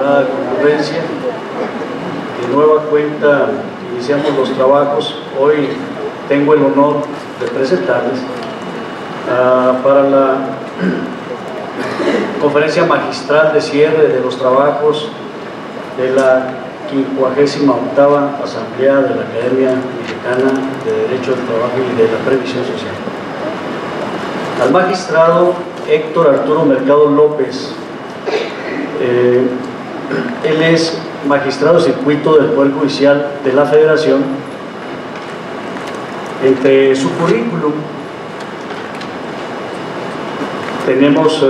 estimada concurrencia, de nueva cuenta iniciamos los trabajos. Hoy tengo el honor de presentarles para la conferencia magistral de cierre de los trabajos de la 58ª Asamblea de la Academia Mexicana de Derecho del Trabajo y de la Previsión Social. Al magistrado Héctor Arturo Mercado López, él es magistrado de circuito del Poder Judicial de la Federación. Entre su currículum tenemos,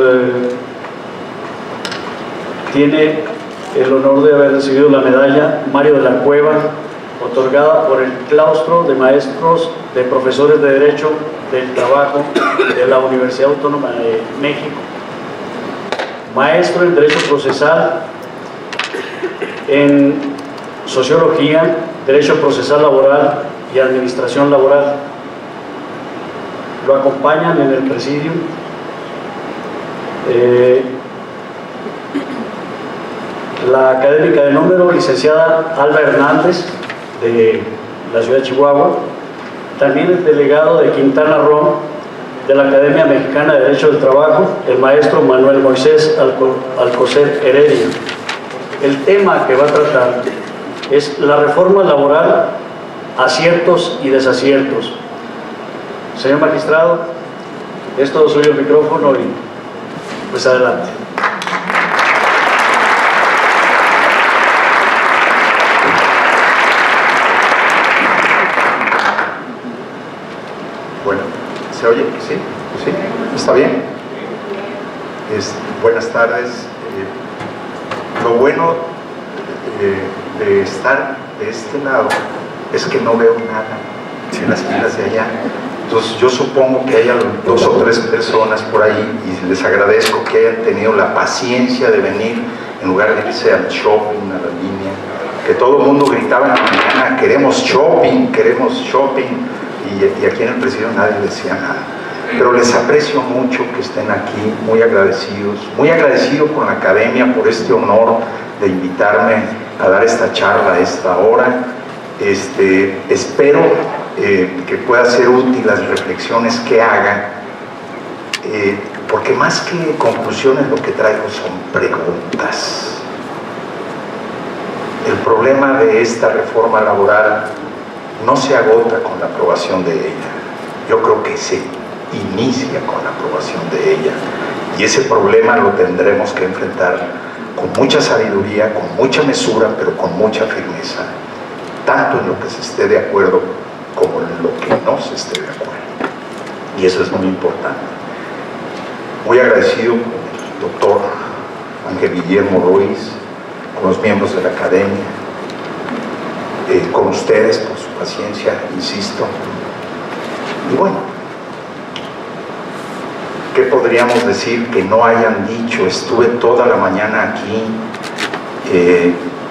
tiene el honor de haber recibido la medalla Mario de la Cueva, otorgada por el Claustro de Maestros de Profesores de Derecho del Trabajo de la Universidad Autónoma de México. Maestro en Derecho Procesal, en Sociología, Derecho Procesal Laboral y Administración Laboral. Lo acompañan en el presidium la académica de número, licenciada Alba Hernández, de la ciudad de Chihuahua. También el delegado de Quintana Roo, de la Academia Mexicana de Derecho del Trabajo, el maestro Manuel Moisés Alcocer Heredia. El tema que va a tratar es la reforma laboral, aciertos y desaciertos. Señor magistrado, es todo suyo el micrófono y pues adelante. Bueno, ¿se oye? ¿Sí? ¿Sí? ¿Está bien? Buenas tardes. Lo bueno de estar de este lado es que no veo nada en las filas de allá. Entonces yo supongo que haya 2 o 3 personas por ahí y les agradezco que hayan tenido la paciencia de venir en lugar de irse al shopping, a la línea, que todo el mundo gritaba en la mañana, queremos shopping, y aquí en el presidio nadie decía nada. Pero les aprecio mucho que estén aquí, muy agradecido con la academia por este honor de invitarme a dar esta charla a esta hora. Espero que pueda ser útil las reflexiones que haga, porque más que conclusiones lo que traigo son preguntas. El problema de esta reforma laboral no se agota con la aprobación de ella. Yo creo que se inicia con la aprobación de ella, y ese problema lo tendremos que enfrentar con mucha sabiduría, con mucha mesura, pero con mucha firmeza, tanto en lo que se esté de acuerdo como en lo que no se esté de acuerdo, y eso es muy importante. Muy agradecido con el doctor Ángel Guillermo Ruiz, con los miembros de la academia, con ustedes por su paciencia, insisto. Y bueno, ¿qué podríamos decir que no hayan dicho? Estuve toda la mañana aquí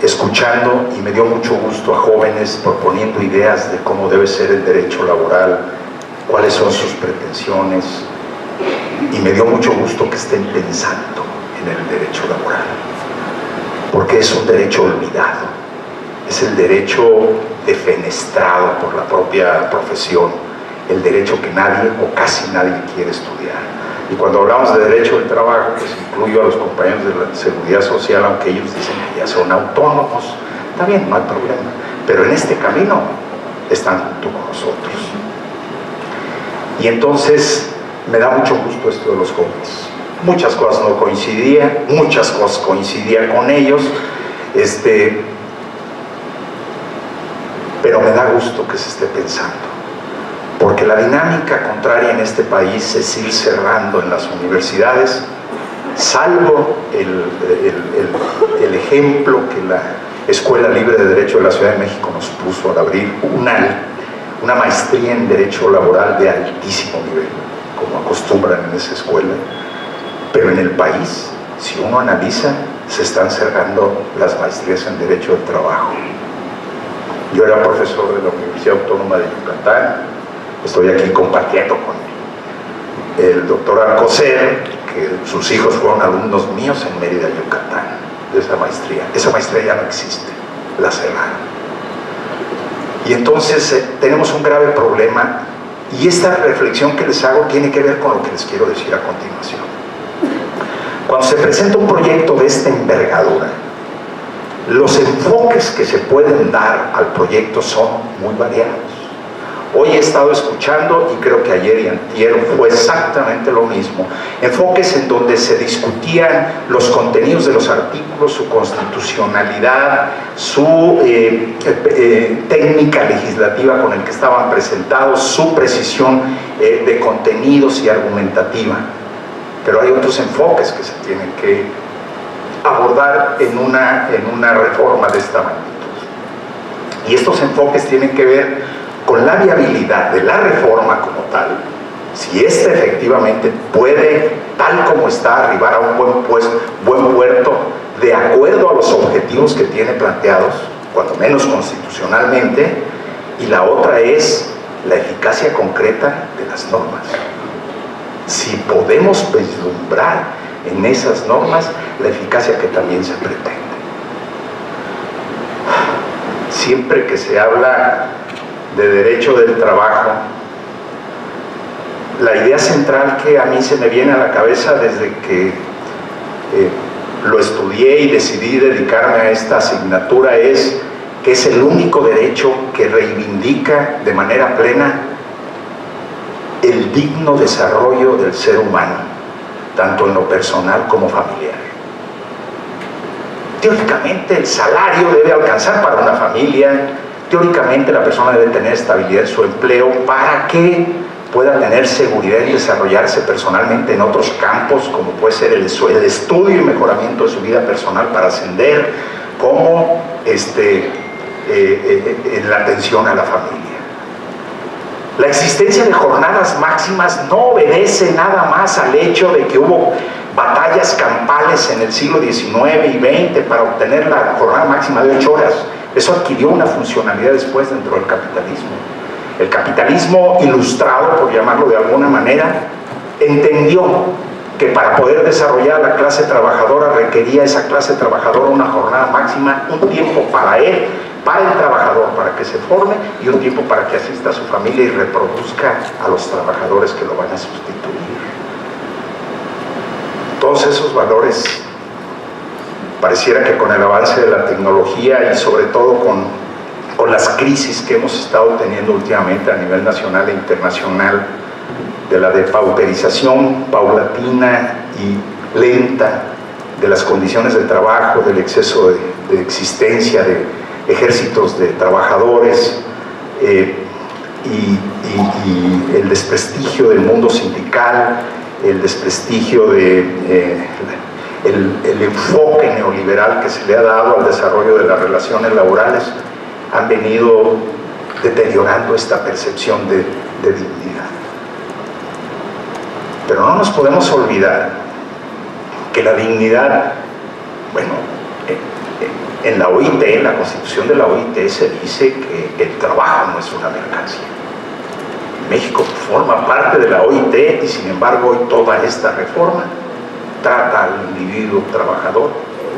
escuchando, y me dio mucho gusto a jóvenes proponiendo ideas de cómo debe ser el derecho laboral, cuáles son sus pretensiones, y me dio mucho gusto que estén pensando en el derecho laboral, porque es un derecho olvidado, es el derecho defenestrado por la propia profesión, el derecho que nadie o casi nadie quiere estudiar. Y cuando hablamos de derecho del trabajo, pues incluyo a los compañeros de la Seguridad Social, aunque ellos dicen que ya son autónomos. Está bien, no hay problema, pero en este camino están junto con nosotros. Y entonces me da mucho gusto esto de los jóvenes. Muchas cosas no coincidían, muchas cosas coincidían con ellos, pero me da gusto que se esté pensando, porque la dinámica contraria en este país es ir cerrando en las universidades, salvo el ejemplo que la Escuela Libre de Derecho de la Ciudad de México nos puso al abrir una maestría en Derecho Laboral de altísimo nivel, como acostumbran en esa escuela. Pero en el país, si uno analiza, se están cerrando las maestrías en Derecho del Trabajo. Yo era profesor de la Universidad Autónoma de Yucatán, estoy aquí compartiendo con el doctor Alcocer, que sus hijos fueron alumnos míos en Mérida, Yucatán. de esa maestría. Esa maestría ya no existe, la cerraron. Y entonces tenemos un grave problema, y esta reflexión que les hago tiene que ver con lo que les quiero decir a continuación. Cuando se presenta un proyecto de esta envergadura, los enfoques que se pueden dar al proyecto son muy variados. Hoy he estado escuchando, y creo que ayer y antier fue exactamente lo mismo, enfoques en donde se discutían los contenidos de los artículos, su constitucionalidad, su técnica legislativa con el que estaban presentados, su precisión de contenidos y argumentativa. Pero hay otros enfoques que se tienen que abordar en una reforma de esta magnitud. Y estos enfoques tienen que ver con la viabilidad de la reforma como tal, si ésta efectivamente puede, tal como está, arribar a un buen puerto, de acuerdo a los objetivos que tiene planteados, cuando menos constitucionalmente, y la otra es la eficacia concreta de las normas. Si podemos vislumbrar en esas normas la eficacia que también se pretende. Siempre que se habla de derecho del trabajo, la idea central que a mí se me viene a la cabeza desde que lo estudié y decidí dedicarme a esta asignatura es que es el único derecho que reivindica de manera plena el digno desarrollo del ser humano, tanto en lo personal como familiar. Teóricamente el salario debe alcanzar para una familia, teóricamente la persona debe tener estabilidad en su empleo para que pueda tener seguridad en desarrollarse personalmente en otros campos, como puede ser el estudio y mejoramiento de su vida personal para ascender, como en la atención a la familia. La existencia de jornadas máximas no obedece nada más al hecho de que hubo batallas campales en el siglo XIX y XX para obtener la jornada máxima de 8 horas. Eso adquirió una funcionalidad después dentro del capitalismo. El capitalismo ilustrado, por llamarlo de alguna manera, entendió que para poder desarrollar la clase trabajadora requería esa clase trabajadora una jornada máxima, un tiempo para él, para el trabajador, para que se forme, y un tiempo para que asista a su familia y reproduzca a los trabajadores que lo van a sustituir. Todos esos valores, pareciera que con el avance de la tecnología y sobre todo con las crisis que hemos estado teniendo últimamente a nivel nacional e internacional, de la depauperización paulatina y lenta de las condiciones de trabajo, del exceso de existencia de ejércitos de trabajadores y el desprestigio del mundo sindical, el desprestigio el enfoque neoliberal que se le ha dado al desarrollo de las relaciones laborales, han venido deteriorando esta percepción de dignidad. Pero no nos podemos olvidar que la dignidad, bueno, en la OIT, en la Constitución de la OIT se dice que el trabajo no es una mercancía. México forma parte de la OIT y sin embargo hoy toda esta reforma trata al individuo trabajador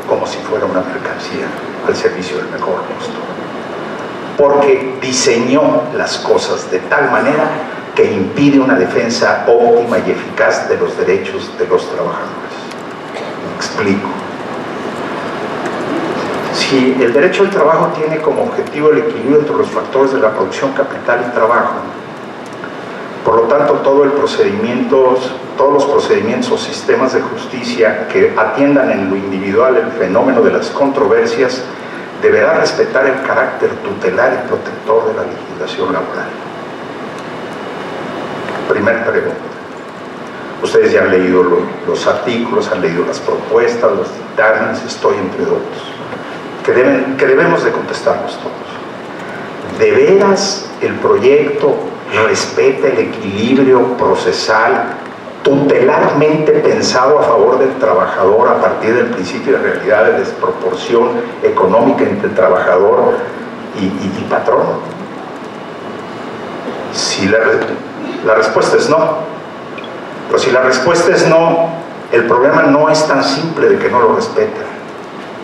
como si fuera una mercancía al servicio del mejor postor, porque diseñó las cosas de tal manera que impide una defensa óptima y eficaz de los derechos de los trabajadores. Me explico. Si el derecho al trabajo tiene como objetivo el equilibrio entre los factores de la producción, capital y trabajo, por lo tanto todos los procedimientos o sistemas de justicia que atiendan en lo individual el fenómeno de las controversias deberá respetar el carácter tutelar y protector de la legislación laboral. Primera pregunta. Ustedes ya han leído los artículos, han leído las propuestas, los dictámenes, estoy entre otros, que debemos de contestarnos todos. ¿De veras el proyecto respeta el equilibrio procesal tutelarmente pensado a favor del trabajador a partir del principio de realidad de desproporción económica entre el trabajador y patrón? Si la respuesta es no. Pero si la respuesta es no, el problema no es tan simple de que no lo respeta,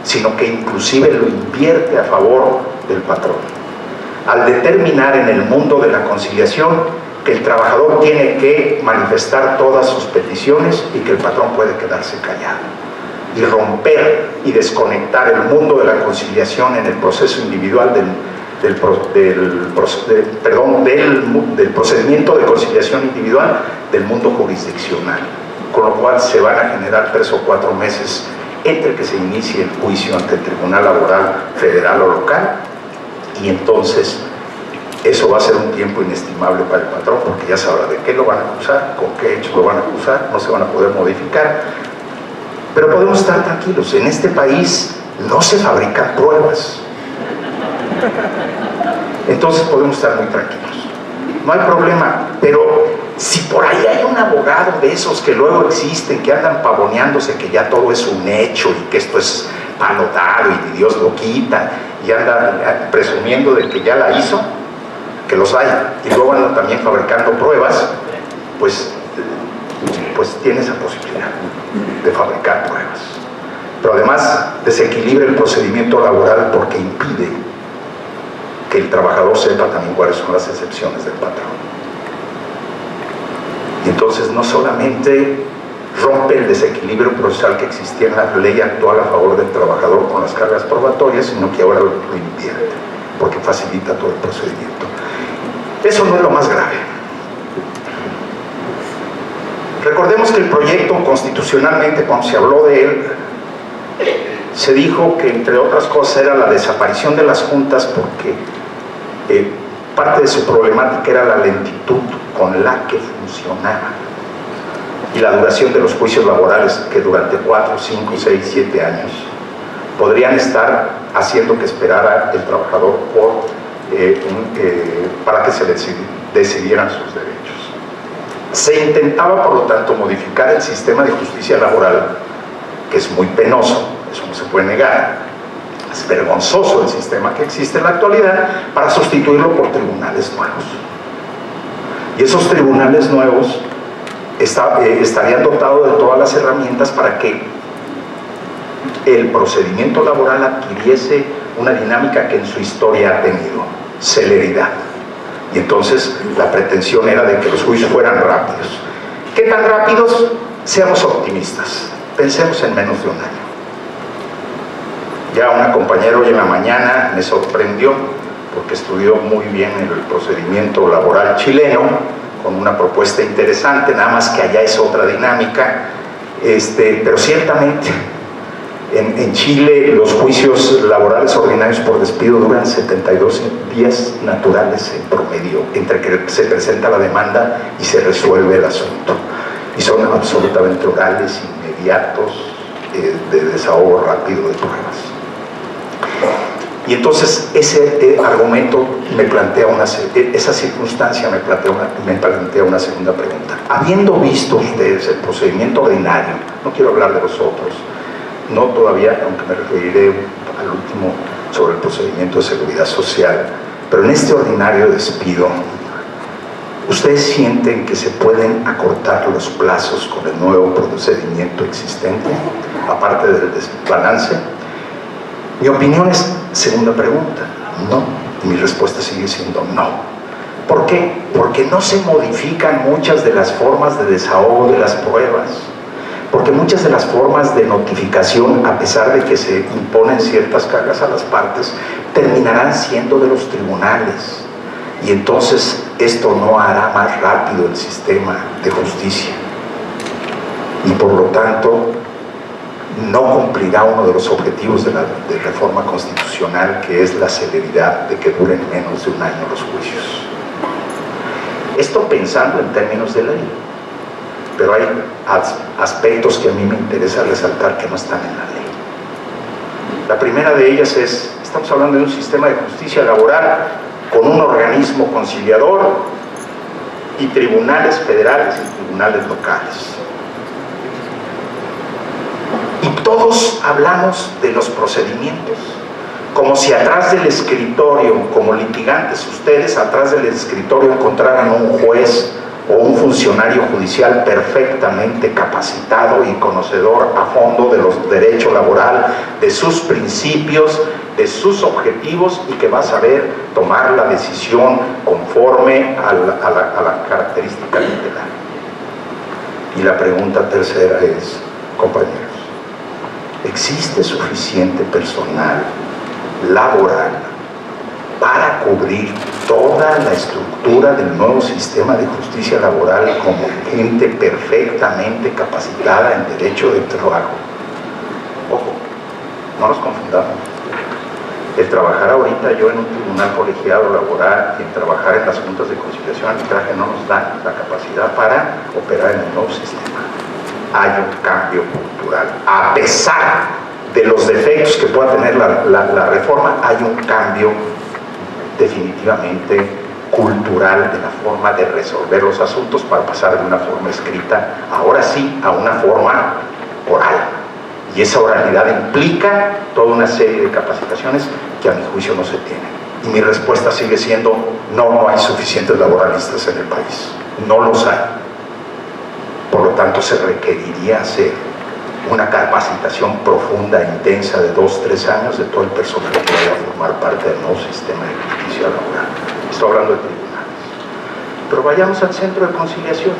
sino que inclusive lo invierte a favor del patrón. Al determinar en el mundo de la conciliación que el trabajador tiene que manifestar todas sus peticiones y que el patrón puede quedarse callado. Y romper y desconectar el mundo de la conciliación en el proceso individual del procedimiento de conciliación individual del mundo jurisdiccional, con lo cual se van a generar 3 o 4 meses entre que se inicie el juicio ante el Tribunal Laboral Federal o local, y entonces eso va a ser un tiempo inestimable para el patrón, porque ya sabrá de qué lo van a acusar, con qué hechos lo van a acusar, no se van a poder modificar. Pero podemos estar tranquilos, en este país no se fabrican pruebas. Entonces podemos estar muy tranquilos, no hay problema. Pero si por ahí hay un abogado de esos que luego existen, que andan pavoneándose que ya todo es un hecho y que esto es palo dado y Dios lo quita, y andan presumiendo de que ya la hizo, que los hay, y luego andan también fabricando pruebas, pues tiene esa posibilidad de fabricar pruebas. Pero además desequilibra el procedimiento laboral porque impide que el trabajador sepa también cuáles son las excepciones del patrón. Y entonces no solamente rompe el desequilibrio procesal que existía en la ley actual a favor del trabajador con las cargas probatorias, sino que ahora lo invierte, porque facilita todo el procedimiento. Eso no es lo más grave. Recordemos que el proyecto constitucionalmente, cuando se habló de él, se dijo que entre otras cosas era la desaparición de las juntas, porque parte de su problemática era la lentitud con la que funcionaba y la duración de los juicios laborales, que durante 4, 5, 6, 7 años podrían estar haciendo que esperara el trabajador para que se decidieran sus derechos. Se intentaba, por lo tanto, modificar el sistema de justicia laboral, que es muy penoso, eso no se puede negar, es vergonzoso el sistema que existe en la actualidad, para sustituirlo por tribunales nuevos. Y esos tribunales nuevos estarían dotados de todas las herramientas para que el procedimiento laboral adquiriese una dinámica que en su historia ha tenido: celeridad. Y entonces la pretensión era de que los juicios fueran rápidos. ¿Qué tan rápidos? Seamos optimistas, pensemos en menos de un año. Ya una compañera hoy en la mañana me sorprendió, porque estudió muy bien el procedimiento laboral chileno, con una propuesta interesante, nada más que allá es otra dinámica, pero ciertamente en Chile los juicios laborales ordinarios por despido duran 72 días naturales en promedio, entre que se presenta la demanda y se resuelve el asunto, y son absolutamente orales, inmediatos, de desahogo rápido de pruebas. Y entonces ese argumento me plantea esa circunstancia me plantea una segunda pregunta. Habiendo visto ustedes el procedimiento ordinario, no quiero hablar de los otros, no todavía, aunque me referiré al último sobre el procedimiento de seguridad social, pero en este ordinario despido, ¿ustedes sienten que se pueden acortar los plazos con el nuevo procedimiento existente, aparte del desbalance? Mi opinión es, segunda pregunta, no. Y mi respuesta sigue siendo no. ¿Por qué? Porque no se modifican muchas de las formas de desahogo de las pruebas. Porque muchas de las formas de notificación, a pesar de que se imponen ciertas cargas a las partes, terminarán siendo de los tribunales. Y entonces esto no hará más rápido el sistema de justicia. Y por lo tanto, no cumplirá uno de los objetivos de reforma constitucional, que es la celeridad de que duren menos de un año los juicios. Esto pensando en términos de ley, pero hay aspectos que a mí me interesa resaltar que no están en la ley. La primera de ellas es, estamos hablando de un sistema de justicia laboral con un organismo conciliador y tribunales federales y tribunales locales. Y todos hablamos de los procedimientos, como si atrás del escritorio, como litigantes ustedes, atrás del escritorio encontraran un juez o un funcionario judicial perfectamente capacitado y conocedor a fondo de los derechos laboral, de sus principios, de sus objetivos, y que va a saber tomar la decisión conforme a la característica literaria. Y la pregunta tercera es, compañeros, ¿existe suficiente personal laboral para cubrir toda la estructura del nuevo sistema de justicia laboral como gente perfectamente capacitada en derecho de trabajo? Ojo, no nos confundamos. El trabajar ahorita yo en un tribunal colegiado laboral y el trabajar en las juntas de conciliación y arbitraje no nos dan la capacidad para operar en el nuevo sistema. Hay un cambio cultural. A pesar de los defectos que pueda tener la reforma, hay un cambio definitivamente cultural de la forma de resolver los asuntos para pasar de una forma escrita, ahora sí, a una forma oral. Y esa oralidad implica toda una serie de capacitaciones que a mi juicio no se tienen. Y mi respuesta sigue siendo, no hay suficientes laboralistas en el país. No los hay. Por lo tanto, se requeriría hacer una capacitación profunda e intensa de 2-3 años de todo el personal que vaya a formar parte del nuevo sistema de justicia laboral. Estoy hablando de tribunales. Pero vayamos al centro de conciliación.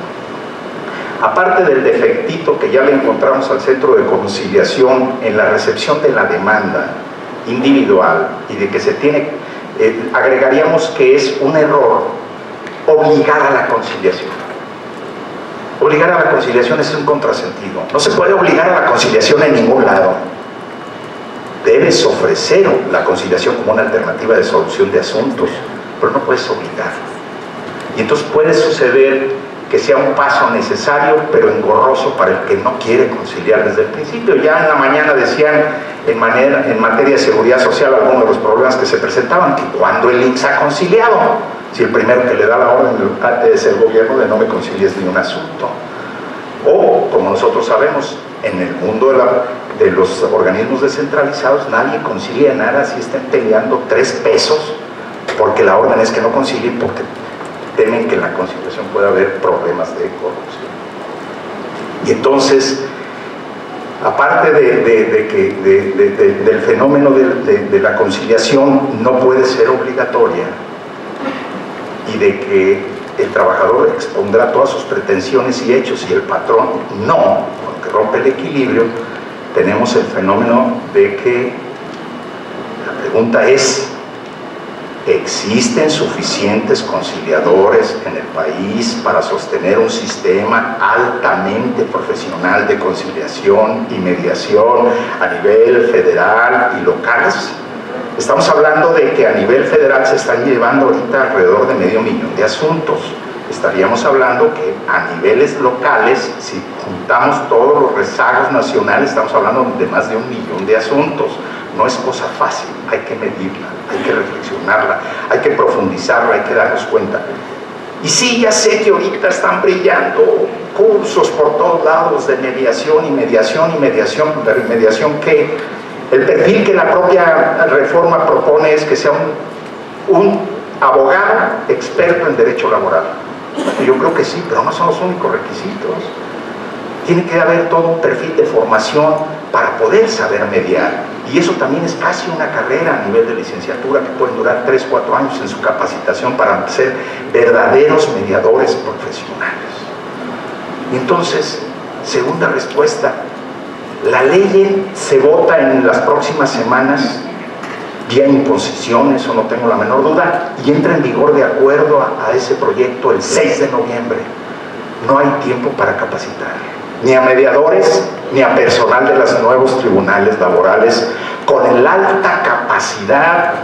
Aparte del defectito que ya le encontramos al centro de conciliación en la recepción de la demanda individual y de que se tiene, agregaríamos que es un error obligar a la conciliación. Obligar a la conciliación es un contrasentido. No se puede obligar a la conciliación en ningún lado. Debes ofrecer la conciliación como una alternativa de solución de asuntos, pero no puedes obligar. Y entonces puede suceder que sea un paso necesario, pero engorroso para el que no quiere conciliar desde el principio. Ya en la mañana decían, en materia de seguridad social, algunos de los problemas que se presentaban, que cuando el INSS ha conciliado, si el primero que le da la orden es el gobierno de no me concilies ni un asunto. O, como nosotros sabemos, en el mundo de los organismos descentralizados, nadie concilia nada si estén peleando 3 pesos, porque la orden es que no concilien, porque temen que en la conciliación pueda haber problemas de corrupción. Y entonces, aparte del fenómeno de la conciliación, no puede ser obligatoria, y de que el trabajador expondrá todas sus pretensiones y hechos y el patrón no, porque rompe el equilibrio, tenemos el fenómeno de que la pregunta es: ¿existen suficientes conciliadores en el país para sostener un sistema altamente profesional de conciliación y mediación a nivel federal y locales? Estamos hablando de que a nivel federal se están llevando ahorita alrededor de 500,000 de asuntos. Estaríamos hablando que a niveles locales, si juntamos todos los rezagos nacionales, estamos hablando de más de 1,000,000 de asuntos. No es cosa fácil, hay que medirla, hay que reflexionarla, hay que profundizarla, hay que darnos cuenta. Y sí, ya sé que ahorita están brillando cursos por todos lados de mediación y mediación y mediación, pero mediación que el perfil que la propia reforma propone es que sea un abogado experto en derecho laboral. Yo creo que sí, pero no son los únicos requisitos. Tiene que haber todo un perfil de formación para poder saber mediar. Y eso también es casi una carrera a nivel de licenciatura que pueden durar 3-4 años en su capacitación para ser verdaderos mediadores profesionales. Y entonces, segunda respuesta, la ley se vota en las próximas semanas, vía imposición, eso no tengo la menor duda, y entra en vigor de acuerdo a ese proyecto el 6 de noviembre. No hay tiempo para capacitar, ni a mediadores, ni a personal de los nuevos tribunales laborales, con el alta capacidad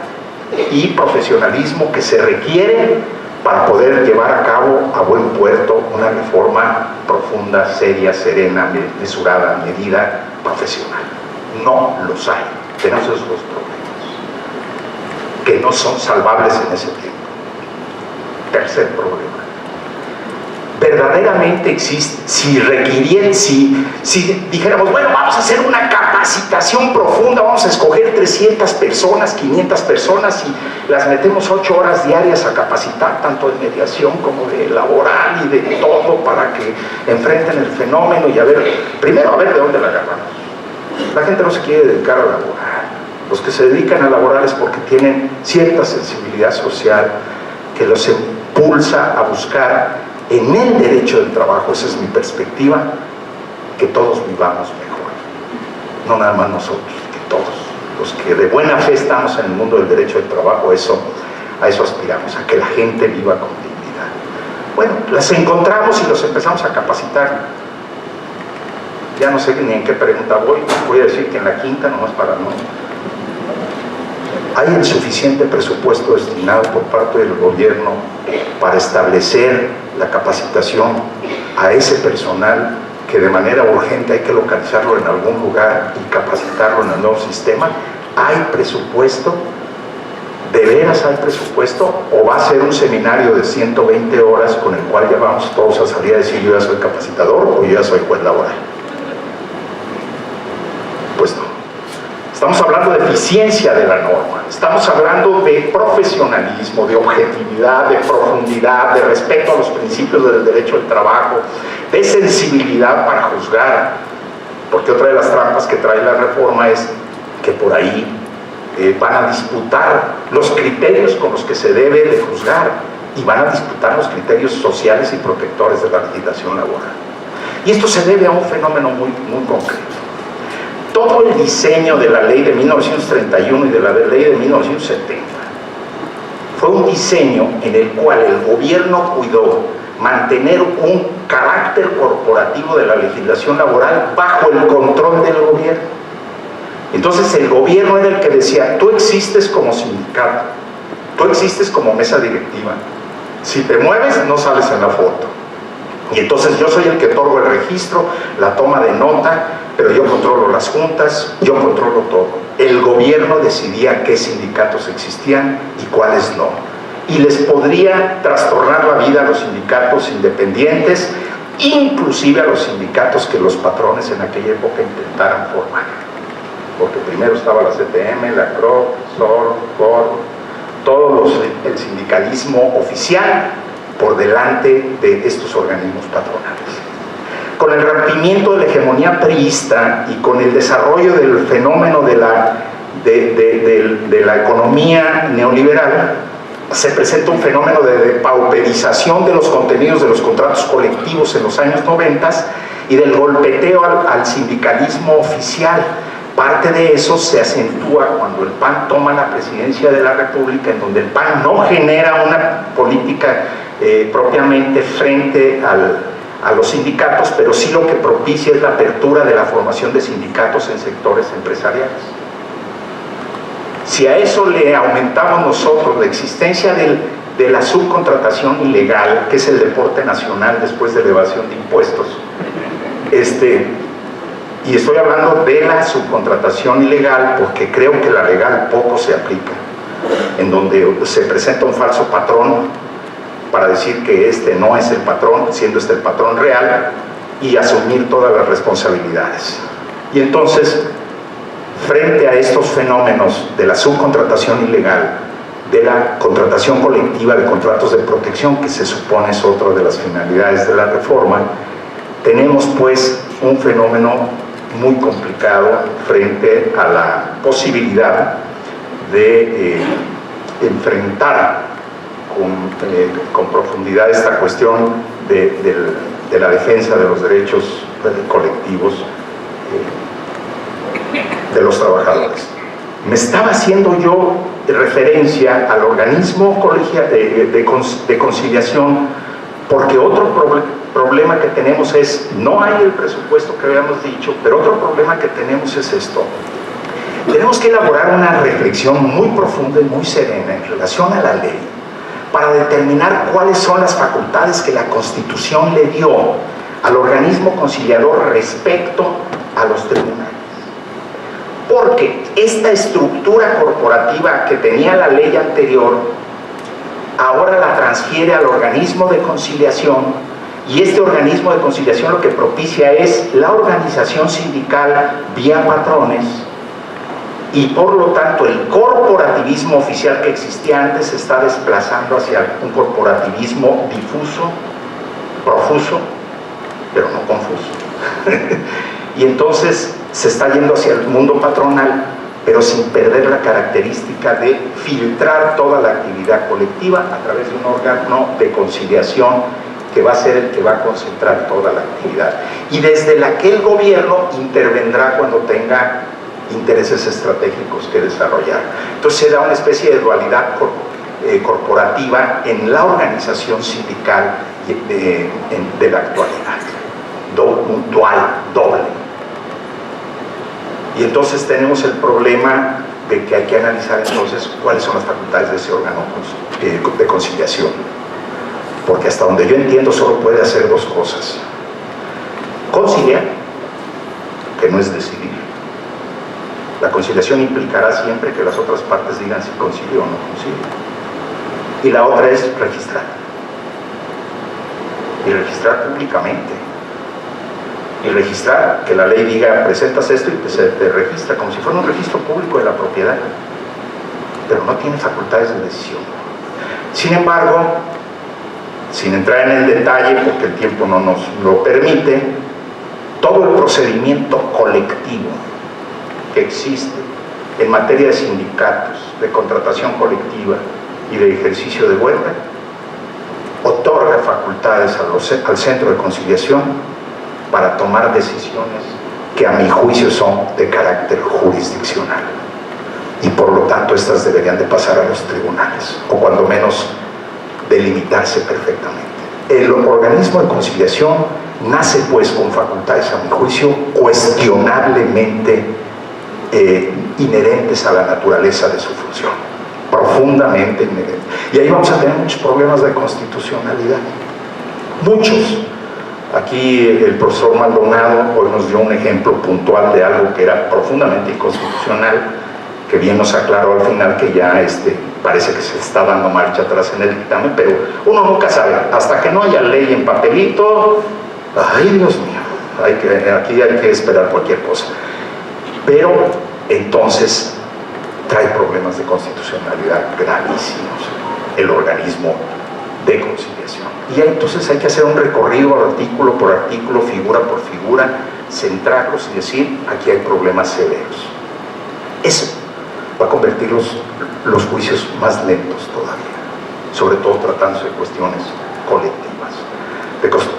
y profesionalismo que se requiere para poder llevar a cabo a buen puerto una reforma profunda, seria, serena, mesurada, medida, profesional. No los hay. Tenemos esos dos problemas que no son salvables en ese tiempo. Tercer problema. Verdaderamente existe, si dijéramos, bueno, vamos a hacer una capacitación capacitación profunda, vamos a escoger 300 personas, 500 personas y las metemos 8 horas diarias a capacitar, tanto de mediación como de laboral y de todo, para que enfrenten el fenómeno y primero a ver de dónde la agarramos. La gente no se quiere dedicar a laborar. Los que se dedican a laborar es porque tienen cierta sensibilidad social que los impulsa a buscar en el derecho del trabajo, esa es mi perspectiva, que todos vivamos mejor. No nada más nosotros, que todos. Los que de buena fe estamos en el mundo del derecho del trabajo, a eso aspiramos, a que la gente viva con dignidad. Bueno, las encontramos y los empezamos a capacitar. Ya no sé ni en qué pregunta voy a decir que en la quinta, nomás para no. ¿Hay el suficiente presupuesto destinado por parte del gobierno para establecer la capacitación a ese personal que de manera urgente hay que localizarlo en algún lugar y capacitarlo en el nuevo sistema? ¿Hay presupuesto? ¿De veras hay presupuesto? ¿O va a ser un seminario de 120 horas con el cual ya vamos todos a salir a decir yo ya soy capacitador o yo ya soy juez laboral? Pues no. Estamos hablando de eficiencia de la norma, estamos hablando de profesionalismo, de objetividad, de profundidad, de respeto a los principios del derecho del trabajo, de sensibilidad para juzgar, porque otra de las trampas que trae la reforma es que por ahí van a disputar los criterios con los que se debe de juzgar y van a disputar los criterios sociales y protectores de la legislación laboral. Y esto se debe a un fenómeno muy concreto. Todo el diseño de la ley de 1931 y de la ley de 1970 fue un diseño en el cual el gobierno cuidó mantener un carácter corporativo de la legislación laboral bajo el control del gobierno. Entonces el gobierno era el que decía, tú existes como sindicato, tú existes como mesa directiva, si te mueves no sales en la foto. Y entonces yo soy el que otorgo el registro, la toma de nota, pero yo controlo las juntas, yo controlo todo. El gobierno decidía qué sindicatos existían y cuáles no. Y les podría trastornar la vida a los sindicatos independientes, inclusive a los sindicatos que los patrones en aquella época intentaran formar. Porque primero estaba la CTM, la CRO, SOR, COR, el sindicalismo oficial por delante de estos organismos patronales. Con el rompimiento de la hegemonía priista y con el desarrollo del fenómeno de la economía neoliberal, se presenta un fenómeno de depauperización de los contenidos de los contratos colectivos en los años 90 y del golpeteo al sindicalismo oficial. Parte de eso se acentúa cuando el PAN toma la presidencia de la República, en donde el PAN no genera una política propiamente frente a los sindicatos, pero sí lo que propicia es la apertura de la formación de sindicatos en sectores empresariales. Si a eso le aumentamos nosotros la existencia de la subcontratación ilegal, que es el deporte nacional después de la evasión de impuestos, y estoy hablando de la subcontratación ilegal porque creo que la legal poco se aplica, en donde se presenta un falso patrón para decir que este no es el patrón, siendo este el patrón real, y asumir todas las responsabilidades. Y entonces, frente a estos fenómenos de la subcontratación ilegal, de la contratación colectiva de contratos de protección, que se supone es otra de las finalidades de la reforma, tenemos pues un fenómeno muy complicado frente a la posibilidad de enfrentar con profundidad esta cuestión de la defensa de los derechos colectivos de los trabajadores. Me estaba haciendo yo referencia al organismo de conciliación porque otro problema que tenemos es, no hay el presupuesto que habíamos dicho, pero otro problema que tenemos es esto. Tenemos que elaborar una reflexión muy profunda y muy serena en relación a la ley para determinar cuáles son las facultades que la Constitución le dio al organismo conciliador respecto a los tribunales. Porque esta estructura corporativa que tenía la ley anterior, ahora la transfiere al organismo de conciliación Y este organismo de conciliación lo que propicia es la organización sindical vía patrones, y por lo tanto el corporativismo oficial que existía antes se está desplazando hacia un corporativismo difuso, profuso, pero no confuso. Y entonces se está yendo hacia el mundo patronal, pero sin perder la característica de filtrar toda la actividad colectiva a través de un órgano de conciliación que va a ser el que va a concentrar toda la actividad. Y desde el que el gobierno intervendrá cuando tenga intereses estratégicos que desarrollar. Entonces se da una especie de dualidad corporativa en la organización sindical de la actualidad. Doble. Y entonces tenemos el problema de que hay que analizar entonces cuáles son las facultades de ese órgano de conciliación. Porque hasta donde yo entiendo solo puede hacer dos cosas: conciliar, que no es decidir. La conciliación implicará siempre que las otras partes digan si concilio o no concilio. Y la otra es registrar. Y registrar públicamente. Y registrar, que la ley diga, presentas esto y se te registra, como si fuera un registro público de la propiedad. Pero no tiene facultades de decisión. Sin embargo, sin entrar en el detalle, porque el tiempo no nos lo permite, todo el procedimiento colectivo que existe en materia de sindicatos, de contratación colectiva y de ejercicio de huelga, otorga facultades al centro de conciliación para tomar decisiones que a mi juicio son de carácter jurisdiccional, y por lo tanto estas deberían de pasar a los tribunales, o cuando menos delimitarse perfectamente. El organismo de conciliación nace pues con facultades, a mi juicio, cuestionablemente inherentes a la naturaleza de su función, profundamente inherentes. Y ahí vamos a tener muchos problemas de constitucionalidad, muchos. Aquí el profesor Maldonado hoy nos dio un ejemplo puntual de algo que era profundamente inconstitucional, que bien nos aclaró al final que ya parece que se está dando marcha atrás en el dictamen, pero uno nunca sabe, hasta que no haya ley en papelito. Ay, Dios mío, aquí hay que esperar cualquier cosa. Pero entonces trae problemas de constitucionalidad gravísimos el organismo de conciliación. Y entonces hay que hacer un recorrido artículo por artículo, figura por figura, centrarlos y decir, aquí hay problemas severos. Eso va a convertir los juicios más lentos todavía, sobre todo tratándose de cuestiones colectivas.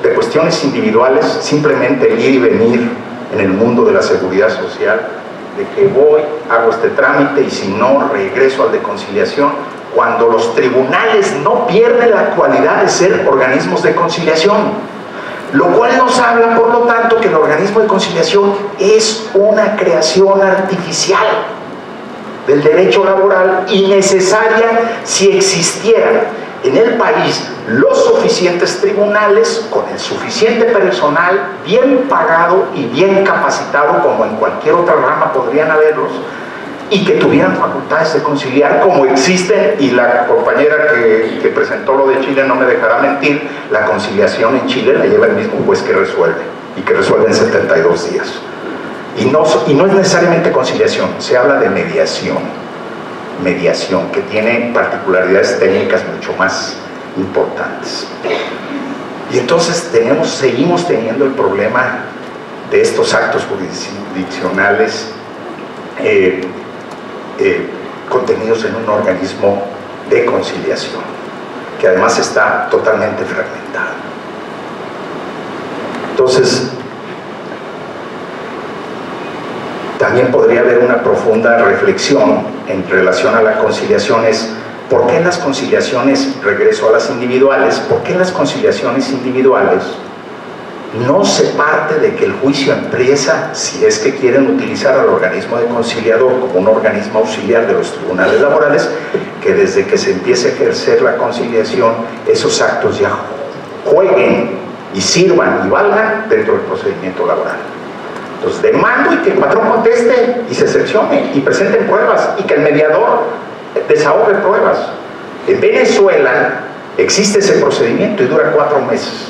De cuestiones individuales, simplemente el ir y venir en el mundo de la seguridad social, de que voy, hago este trámite y si no, regreso al de conciliación, cuando los tribunales no pierden la cualidad de ser organismos de conciliación, lo cual nos habla, por lo tanto, que el organismo de conciliación es una creación artificial del derecho laboral y necesaria si existieran en el país los suficientes tribunales con el suficiente personal bien pagado y bien capacitado, como en cualquier otra rama podrían haberlos, y que tuvieran facultades de conciliar como existen. Y la compañera que presentó lo de Chile no me dejará mentir, la conciliación en Chile la lleva el mismo juez que resuelve, y que resuelve en 72 días. Y no es necesariamente conciliación, se habla de mediación, que tiene particularidades técnicas mucho más importantes. Y entonces seguimos teniendo el problema de estos actos jurisdiccionales contenidos en un organismo de conciliación, que además está totalmente fragmentado. Entonces, también podría haber una profunda reflexión en relación a la conciliación. ¿Por qué en las conciliaciones, regreso a las individuales, por qué en las conciliaciones individuales no se parte de que el juicio empieza, si es que quieren utilizar al organismo de conciliador como un organismo auxiliar de los tribunales laborales, que desde que se empiece a ejercer la conciliación, esos actos ya jueguen y sirvan y valgan dentro del procedimiento laboral? Entonces demando y que el patrón conteste y se seccione y presenten pruebas y que el mediador desahogue pruebas. En Venezuela existe ese procedimiento y dura 4 meses.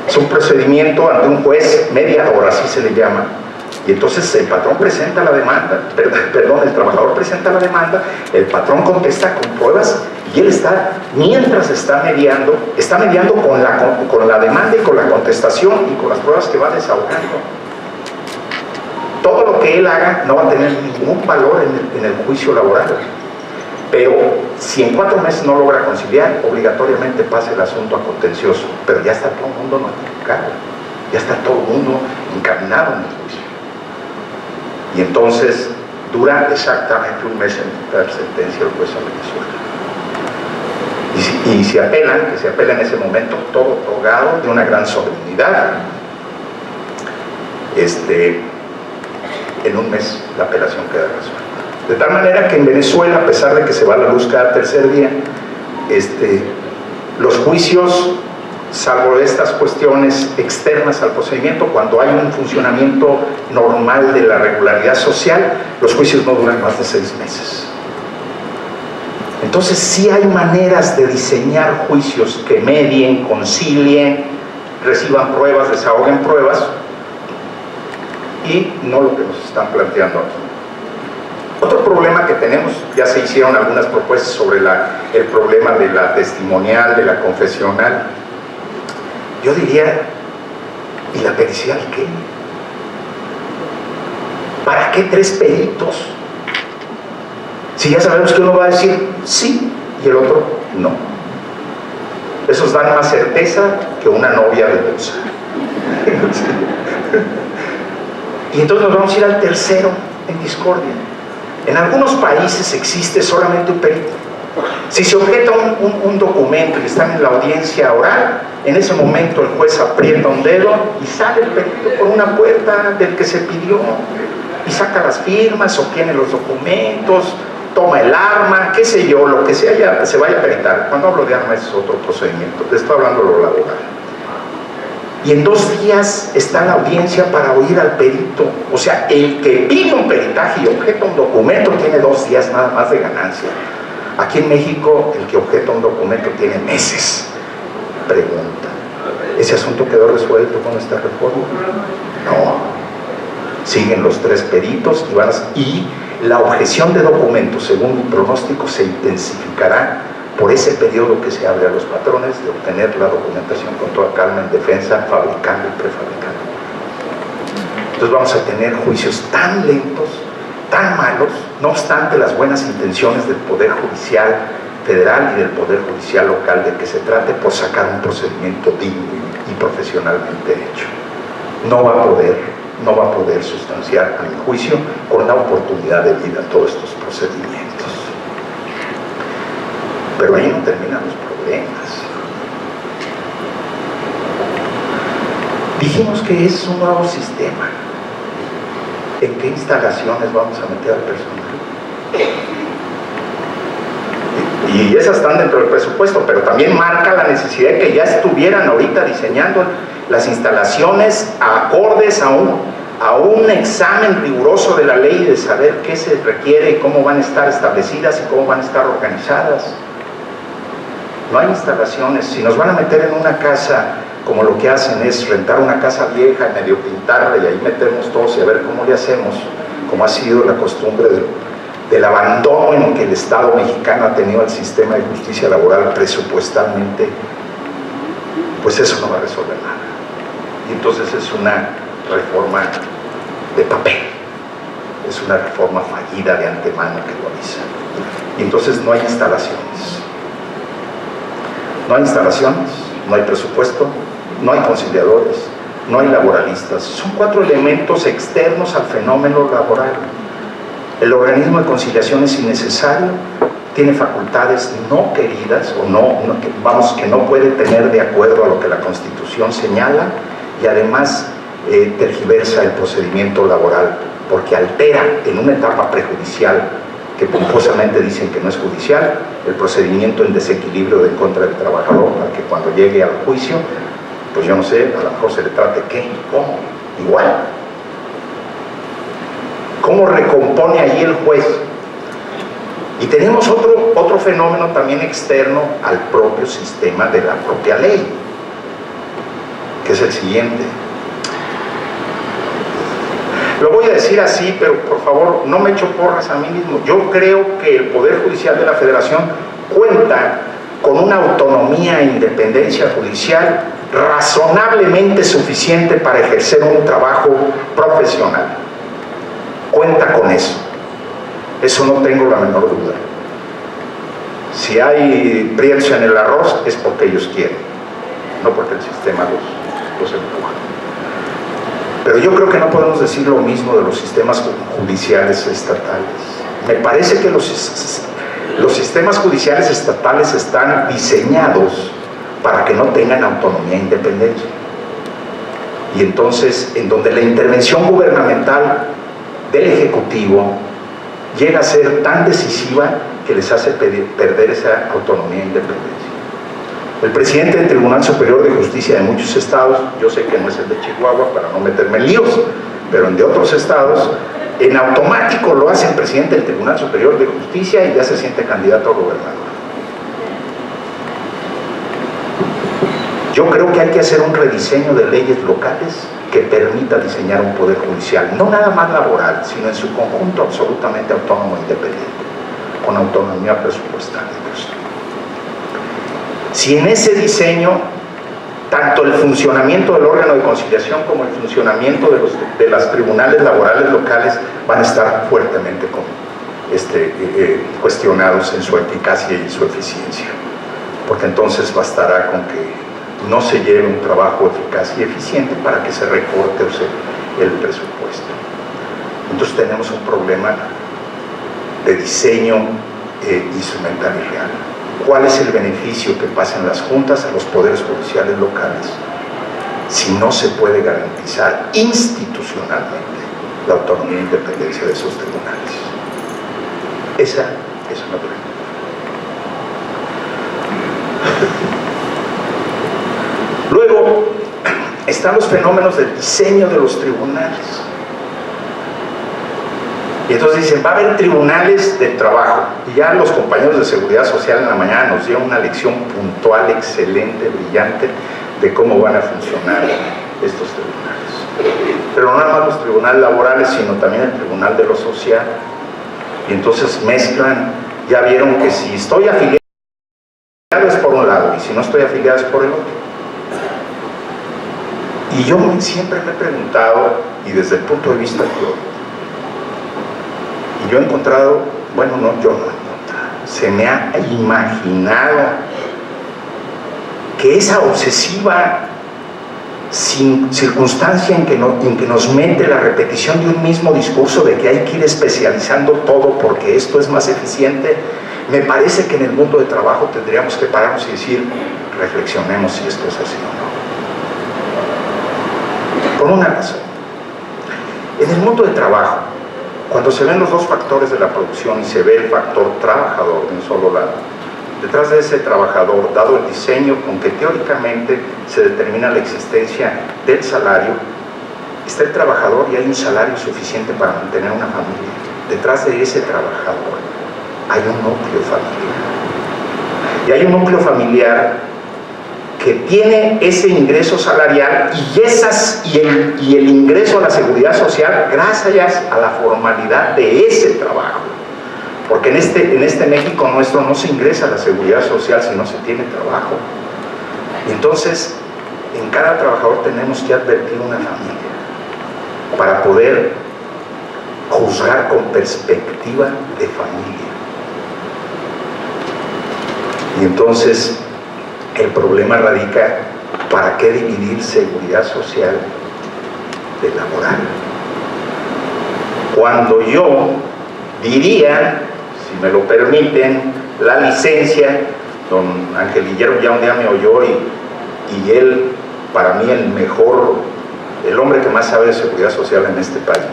Es un procedimiento ante un juez mediador, así se le llama. Y entonces el patrón presenta la demanda, el trabajador presenta la demanda, el patrón contesta con pruebas y él mientras está mediando con la demanda y con la contestación y con las pruebas que va desahogando. Todo lo que él haga no va a tener ningún valor en el juicio laboral. Pero si en 4 meses no logra conciliar, obligatoriamente pasa el asunto a contencioso. Pero ya está todo el mundo notificado, ya está todo el mundo encaminado en el juicio. Y entonces dura exactamente 1 mes en dictar sentencia el juez a Venezuela. Y si apelan, que se apela en ese momento, todo otorgado de una gran solemnidad. En 1 mes la apelación queda resuelta. De tal manera que en Venezuela, a pesar de que se va a la luz cada tercer día, los juicios, salvo estas cuestiones externas al procedimiento, cuando hay un funcionamiento normal de la regularidad social, los juicios no duran más de 6 meses. Entonces sí hay maneras de diseñar juicios que medien, concilien, reciban pruebas, desahoguen pruebas, y no lo que nos están planteando aquí. Otro problema que tenemos, ya se hicieron algunas propuestas sobre el problema de la testimonial, de la confesional. Yo diría, ¿y la pericial qué? ¿Para qué 3 peritos? Si ya sabemos que uno va a decir sí y el otro no. Esos dan más certeza que una novia de bolsa. Y entonces nos vamos a ir al tercero en discordia. En algunos países existe solamente un perito. Si se objeta un documento y están en la audiencia oral, en ese momento el juez aprieta un dedo y sale el perito por una puerta del que se pidió y saca las firmas, obtiene los documentos, toma el arma, qué sé yo, lo que se vaya a peritar. Cuando hablo de arma es otro procedimiento, te estoy hablando de lo laboral. Y en 2 días está la audiencia para oír al perito. O sea, el que pide un peritaje y objeta un documento tiene 2 días nada más de ganancia. Aquí en México, el que objeta un documento tiene meses. Pregunta, ¿ese asunto quedó resuelto con esta reforma? No. Siguen los 3 peritos y la objeción de documentos, según mi pronóstico, se intensificará por ese periodo que se abre a los patrones de obtener la documentación con toda calma en defensa, fabricando y prefabricando. Entonces vamos a tener juicios tan lentos, tan malos, no obstante las buenas intenciones del Poder Judicial Federal y del Poder Judicial Local de que se trate por sacar un procedimiento digno y profesionalmente hecho. No va a poder sustanciar, a mi juicio, con la oportunidad de vida todos estos procedimientos. Pero ahí no terminan los problemas. Dijimos que es un nuevo sistema. ¿En qué instalaciones vamos a meter al personal? Y esas están dentro del presupuesto, pero también marca la necesidad de que ya estuvieran ahorita diseñando las instalaciones acordes a un examen riguroso de la ley, de saber qué se requiere y cómo van a estar establecidas y cómo van a estar organizadas. No hay instalaciones. Si nos van a meter en una casa, como lo que hacen es rentar una casa vieja y medio pintarla y ahí metemos todos y a ver cómo le hacemos, como ha sido la costumbre del abandono en que el Estado mexicano ha tenido al sistema de justicia laboral presupuestalmente, pues eso no va a resolver nada. Y entonces es una reforma de papel, es una reforma fallida de antemano que lo avisa. Y entonces no hay instalaciones. No hay instalaciones, no hay presupuesto, no hay conciliadores, no hay laboralistas. Son 4 elementos externos al fenómeno laboral. El organismo de conciliación es innecesario, tiene facultades no queridas que no puede tener de acuerdo a lo que la Constitución señala, y además tergiversa el procedimiento laboral porque altera en una etapa prejudicial que pomposamente dicen que no es judicial, el procedimiento en desequilibrio de en contra del trabajador, para que cuando llegue al juicio, pues yo no sé, a lo mejor se le trate ¿qué? ¿Cómo? Igual. ¿Cómo recompone allí el juez? Y tenemos otro fenómeno también externo al propio sistema de la propia ley. que es el siguiente. Lo voy a decir así, pero por favor no me echo porras a mí mismo. Yo creo que el Poder Judicial de la Federación cuenta con una autonomía e independencia judicial razonablemente suficiente para ejercer un trabajo profesional. Cuenta con eso. Eso no tengo la menor duda. Si hay prietos en el arroz es porque ellos quieren, no porque el sistema los empuja. Pero yo creo que no podemos decir lo mismo de los sistemas judiciales estatales. Me parece que los sistemas judiciales estatales están diseñados para que no tengan autonomía e independencia. Y entonces, en donde la intervención gubernamental del Ejecutivo llega a ser tan decisiva que les hace perder esa autonomía e independencia. El presidente del Tribunal Superior de Justicia de muchos estados, yo sé que no es el de Chihuahua para no meterme en líos, pero en de otros estados, en automático lo hace el presidente del Tribunal Superior de Justicia y ya se siente candidato a gobernador. Yo creo que hay que hacer un rediseño de leyes locales que permita diseñar un poder judicial, no nada más laboral, sino en su conjunto absolutamente autónomo e independiente, con autonomía presupuestaria. Si en ese diseño, tanto el funcionamiento del órgano de conciliación como el funcionamiento de las tribunales laborales locales van a estar fuertemente cuestionados en su eficacia y su eficiencia, porque entonces bastará con que no se lleve un trabajo eficaz y eficiente para que se recorte el presupuesto. Entonces tenemos un problema de diseño instrumental y real. ¿Cuál es el beneficio que pasen las juntas a los poderes judiciales locales si no se puede garantizar institucionalmente la autonomía e independencia de esos tribunales? Esa es una pregunta. Luego están los fenómenos del diseño de los tribunales. Y entonces dicen, va a haber tribunales de trabajo. Y ya los compañeros de Seguridad Social en la mañana nos dieron una lección puntual, excelente, brillante, de cómo van a funcionar estos tribunales. Pero no nada más los tribunales laborales, sino también el tribunal de lo social. Y entonces mezclan, ya vieron que si estoy afiliado es por un lado, y si no estoy afiliado es por el otro. Y yo siempre me he preguntado, y desde el punto de vista teórico, y yo he encontrado, bueno, no, yo no he encontrado, se me ha imaginado que esa obsesiva circunstancia en que nos mete la repetición de un mismo discurso de que hay que ir especializando todo porque esto es más eficiente, me parece que en el mundo de trabajo tendríamos que pararnos y decir, reflexionemos si esto es así o no. Por una razón, en el mundo de trabajo, cuando se ven los dos factores de la producción y se ve el factor trabajador de un solo lado, detrás de ese trabajador, dado el diseño con que teóricamente se determina la existencia del salario, está el trabajador y hay un salario suficiente para mantener una familia. Detrás de ese trabajador hay un núcleo familiar. Y hay un núcleo familiar que tiene ese ingreso salarial y el ingreso a la seguridad social gracias a la formalidad de ese trabajo. Porque en este México nuestro no se ingresa a la seguridad social si no se tiene trabajo. Y entonces, en cada trabajador tenemos que advertir una familia para poder juzgar con perspectiva de familia. Y entonces, el problema radica, ¿para qué dividir seguridad social de laboral? Cuando yo diría, si me lo permiten, la licencia, don Ángel Guillermo ya un día me oyó y él, para mí el hombre que más sabe de seguridad social en este país.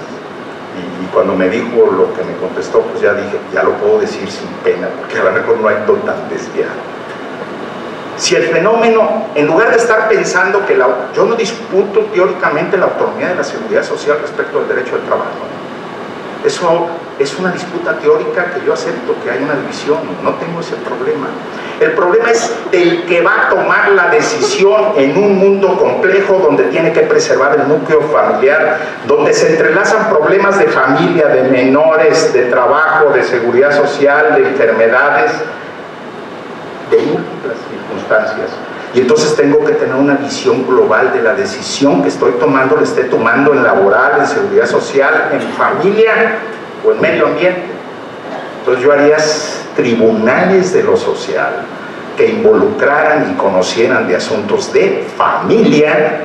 Y cuando me dijo lo que me contestó, pues ya dije, ya lo puedo decir sin pena, porque a lo mejor no hay tan desviado. Si el fenómeno, en lugar de estar pensando que yo no disputo teóricamente la autonomía de la seguridad social respecto al derecho al trabajo, Eso es una disputa teórica que yo acepto, que hay una división, no tengo ese problema. El problema es el que va a tomar la decisión en un mundo complejo donde tiene que preservar el núcleo familiar, donde se entrelazan problemas de familia, de menores, de trabajo, de seguridad social, de enfermedades, de múltiples circunstancias. Y entonces tengo que tener una visión global de la decisión que estoy tomando, la esté tomando en laboral, en seguridad social, en familia o en medio ambiente. Entonces yo haría tribunales de lo social que involucraran y conocieran de asuntos de familia,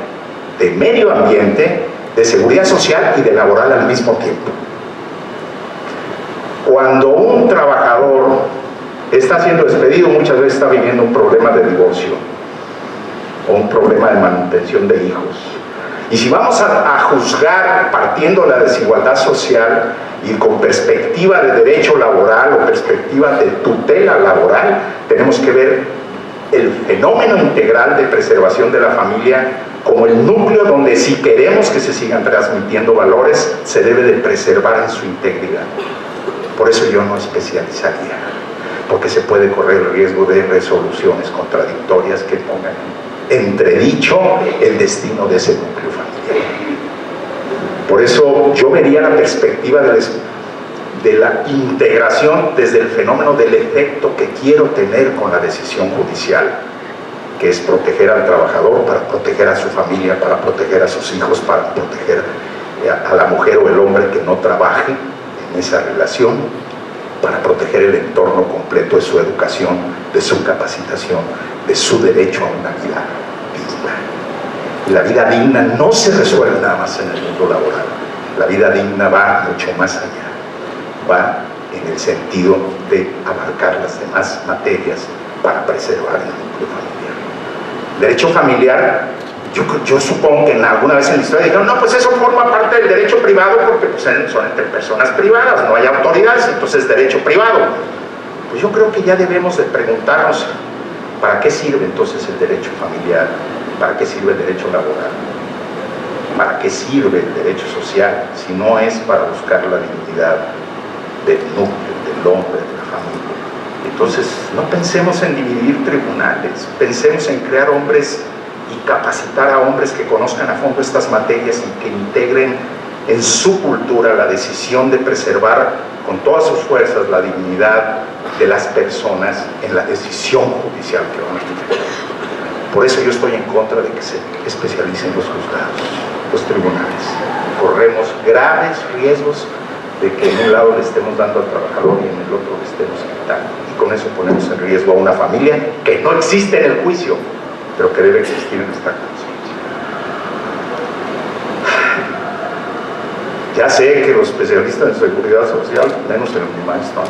de medio ambiente, de seguridad social y de laboral al mismo tiempo. Cuando un trabajador está siendo despedido, muchas veces está viviendo un problema de divorcio o un problema de manutención de hijos. Y si vamos a juzgar partiendo de la desigualdad social y con perspectiva de derecho laboral o perspectiva de tutela laboral, tenemos que ver el fenómeno integral de preservación de la familia como el núcleo donde, si queremos que se sigan transmitiendo valores, se debe de preservar en su integridad. Por eso yo no especializaría, porque se puede correr el riesgo de resoluciones contradictorias que pongan en entredicho el destino de ese núcleo familiar. Por eso yo vería la perspectiva de la integración desde el fenómeno del efecto que quiero tener con la decisión judicial, que es proteger al trabajador para proteger a su familia, para proteger a sus hijos, para proteger a la mujer o el hombre que no trabaje en esa relación, para proteger el entorno completo de su educación, de su capacitación, de su derecho a una vida digna. Y la vida digna no se resuelve nada más en el mundo laboral. La vida digna va mucho más allá. Va en el sentido de abarcar las demás materias para preservar el núcleo familiar. Derecho familiar, yo supongo que alguna vez en la historia dijeron, no, pues eso forma parte del derecho privado porque pues, son entre personas privadas, no hay autoridades, entonces es derecho privado. Pues yo creo que ya debemos de preguntarnos, ¿para qué sirve entonces el derecho familiar? ¿Para qué sirve el derecho laboral? ¿Para qué sirve el derecho social? Si no es para buscar la dignidad del núcleo, del hombre, de la familia. Entonces, no pensemos en dividir tribunales, pensemos en crear hombres y capacitar a hombres que conozcan a fondo estas materias y que integren en su cultura la decisión de preservar con todas sus fuerzas la dignidad de las personas en la decisión judicial que van a tomar. Por eso yo estoy en contra de que se especialicen los juzgados, los tribunales. Corremos graves riesgos de que en un lado le estemos dando al trabajador y en el otro le estemos quitando. Y con eso ponemos en riesgo a una familia que no existe en el juicio, pero que debe existir en nuestra conciencia. Ya sé que los especialistas en seguridad social, menos el mi maestro,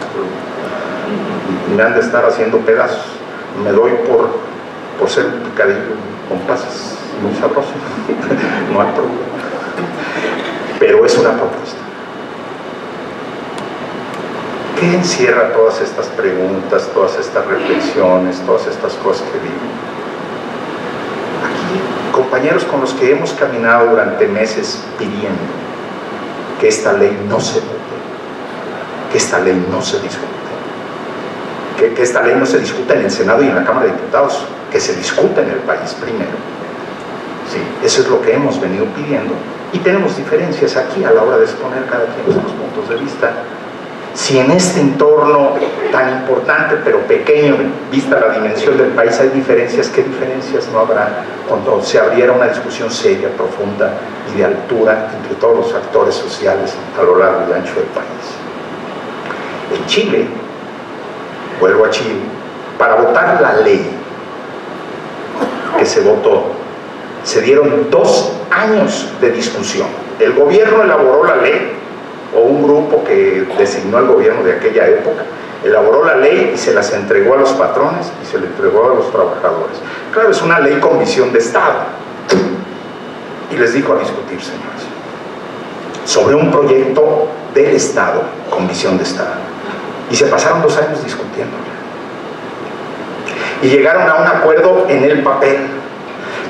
me han de estar haciendo pedazos. Me doy por ser un picadillo con pasas muy sabroso. No hay problema. Pero es una propuesta. ¿Qué encierra todas estas preguntas, todas estas reflexiones, todas estas cosas que digo? Aquí, compañeros con los que hemos caminado durante meses pidiendo que esta ley no se vote, que esta ley no se discute, que esta ley no se discuta en el Senado y en la Cámara de Diputados, que se discuta en el país primero. Sí, eso es lo que hemos venido pidiendo y tenemos diferencias aquí a la hora de exponer cada quien nuestros puntos de vista. Si en este entorno tan importante pero pequeño, vista la dimensión del país, hay diferencias, ¿qué diferencias no habrá cuando se abriera una discusión seria, profunda y de altura entre todos los actores sociales a lo largo y ancho del país? En Chile, vuelvo a Chile, para votar la ley que se votó, se dieron 2 años de discusión. El gobierno elaboró la ley, o un grupo que designó al gobierno de aquella época, elaboró la ley y se las entregó a los patrones y se le entregó a los trabajadores. Claro, es una ley con visión de Estado. Y les dijo a discutir, señores, sobre un proyecto del Estado con visión de Estado. Y se pasaron 2 años discutiendo. Y llegaron a un acuerdo en el papel.